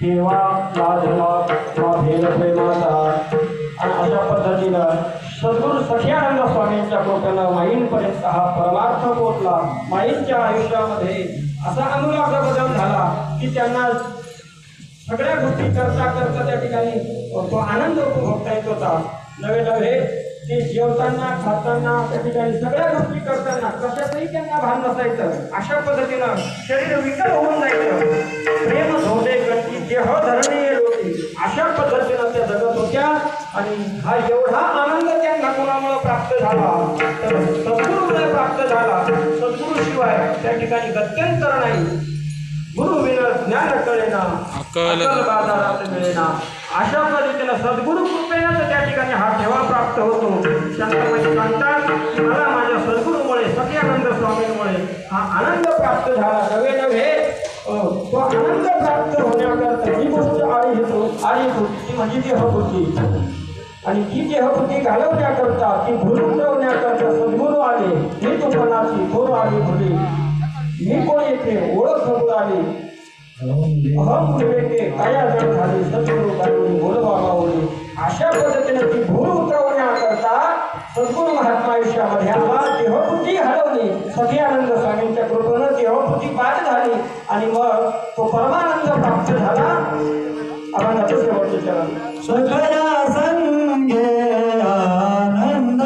ठेवा लाजवा भेद प्रेमाचा. आणि अशा पद्धतीनं सद्गुरू सखियानंद स्वामींच्या कृपेनं माईंपर्यंत हा परमार्थ पोचला. माईंच्या आयुष्यामध्ये असा अनुराग बदल झाला की त्यांना सगळ्या गोष्टी करता करता त्या ठिकाणी तो आनंद उपभोगता येत होता. नवे नवे ते जेवताना खाताना त्या ठिकाणी सगळ्या गोष्टी करताना कशातही त्यांना भान नसायचं. अशा पद्धतीनं शरीर विकल होऊन जायचं. प्रेम धोंडे गती देह धरणे लोटे अशा पद्धतीनं त्या जगत होत्या. आणि हा एवढा आनंद त्यांना कोणामुळे प्राप्त झाला तर सद्गुरूमुळे प्राप्त झाला. सद्गुरू शिवाय त्या ठिकाणी गत्यंतर नाही. गुरु विना ज्ञान कळेना, अक्कल बाजारात मिळेना. अशा पद्धतीनं सद्गुरू कृपेनं त्या ठिकाणी हा ठेवा प्राप्त होतो. शांतपणे सांगतात की मला माझ्या सद्गुरूमुळे सखियानंद स्वामींमुळे हा आनंद प्राप्त झाला. नवे नवे तो आनंद प्राप्त होण्याकरता जी गोष्ट आळी होती ती म्हणजे देहबुद्धी. आणि ती देहबुद्धी घालवण्याकरता, ती भूल उतरवण्याकरता सद्गुरू आले. मी तुपणाची थोर आली भुली, मी कोण येथे ओळख बुडाली, अहम विवेके काया जड झाली, सद्गुरू काढून बोल बाबा ओळी. अशा पद्धतीने ती भूल उतरवण्याकरता सद्गुरू महात्मा आयुष्यामध्ये आला. देहबुद्धी हलवली. सखियानंद स्वामींच्या कृपेनं देहबुद्धी बाद झाली आणि मग तो परमानंद प्राप्त झाला. आपण आता शेवटचे चरण सकला संगे आनंद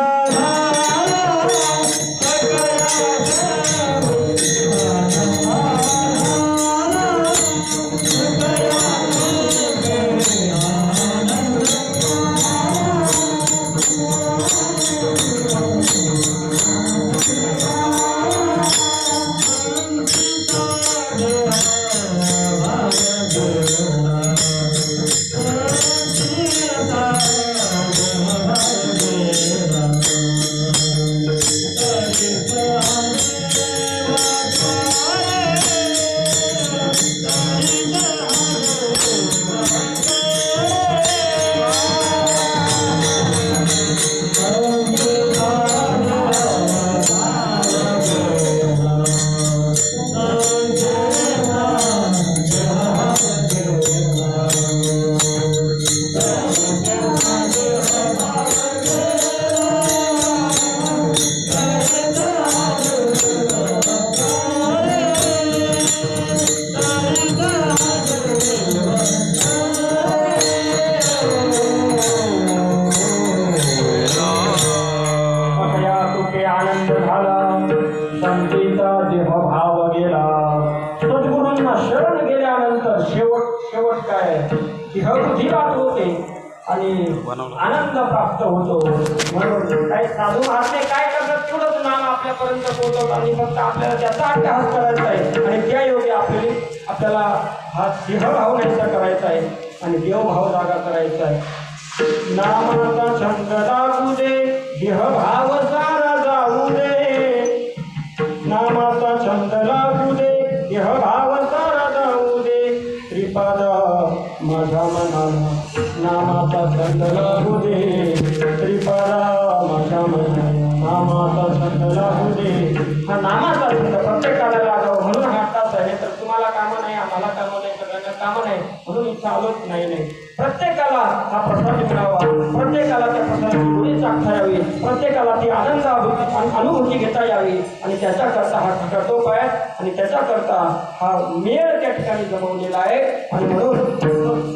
शेवट काय देहबुद्धी बाद होते आणि आनंद प्राप्त होतो. म्हणून काही साधू महात्मे काय करतात, तेवढंच नाम आपल्यापर्यंत पोहोचवतात आणि फक्त आपल्याला त्याचा अट्टहास करायचा आहे आणि त्या योगी आपल्याला हा देहभाव नाहीसा करायचा आहे आणि देवभाव जागा करायचा आहे. नामाचा छंद लागू दे, देहभाव सारा जाऊ दे. नामाचा छंद लागू दे, देहभाव सारा जाऊ दे. श्रीपाद माझ्या मनाला नामाचा छंद लागू दे. श्रीपादा माझ्या मनाला नामाचा छंद लागू दे. हा नामाचा छंद प्रत्येकाला लागावं म्हणून हातात आहे. तर तुम्हाला कामं नाही, आम्हाला कामं नाही, सगळ्यांना कामं नाही म्हणून इथं आलोच नाही. प्रत्येकाला हा प्रसाद मिळावा, प्रत्येकाला त्या प्रसादाची गोडी चाखता यावी, प्रत्येकाला ती आनंद अनुभूती घेता यावी आणि त्याच्याकरता हा खटाटोप आहे आणि त्याच्याकरता हा मेळ त्या ठिकाणी जमवलेला आहे. आणि म्हणून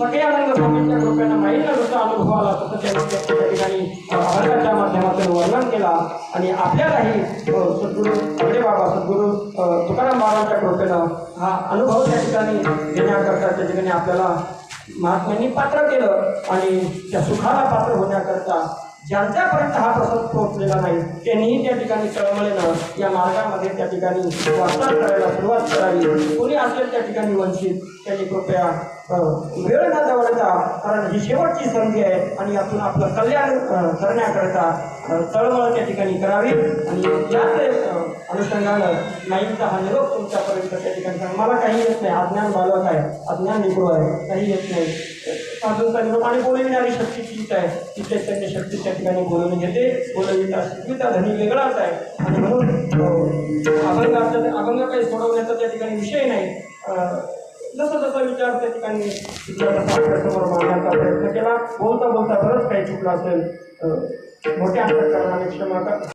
सखियानंद स्वामींच्या कृपेनं माईंना जसं अनुभव आला तसं त्यांनी त्या ठिकाणी अभंगाच्या माध्यमातून वर्णन केला आणि आपल्यालाही सद्गुरू अगडे बाबा सद्गुरू तुकाराम बाबांच्या कृपेनं हा अनुभव त्या ठिकाणी घेण्याकरता त्या ठिकाणी आपल्याला महात्म्यांनी पात्र केलं आणि त्या सुखाला पात्र होण्याकरता ज्यांच्यापर्यंत हा प्रसाद पोहोचलेला नाही त्यांनीही त्या ठिकाणी तळमळीनं या मार्गामध्ये त्या ठिकाणी वाटचाल करायला सुरुवात करावी. कोणी असेल त्या ठिकाणी वंचित त्यांनी कृपया वेळ न दवडता, कारण ही शेवटची संधी आहे आणि यातून आपलं कल्याण करण्याकरता तळमळ त्या ठिकाणी करावी. आणि याच अनुषंगानं नाईंचा हा निरोप तुमच्यापर्यंत त्या ठिकाणी मला काही येत नाही, अज्ञान बालक आहे, अज्ञान निपुण आहे, काही येत नाही. साधूंचा निरोप आणि बोलविणारी शक्ती तीच आहे, ती चैतन्य शक्ती त्या ठिकाणी बोलवून घेते. बोलविता शिकविता धनी वेगळाच आहे आणि म्हणून अभंग काही सोडवण्याचा त्या ठिकाणी विषय नाही. जसं जसं विचार त्या ठिकाणी आपल्यासमोर मांडण्याचा प्रयत्न केला. बोलता बोलता बरंच काही चुकलं असेल, मोठ्या अंतःकरणाने क्षमा करा.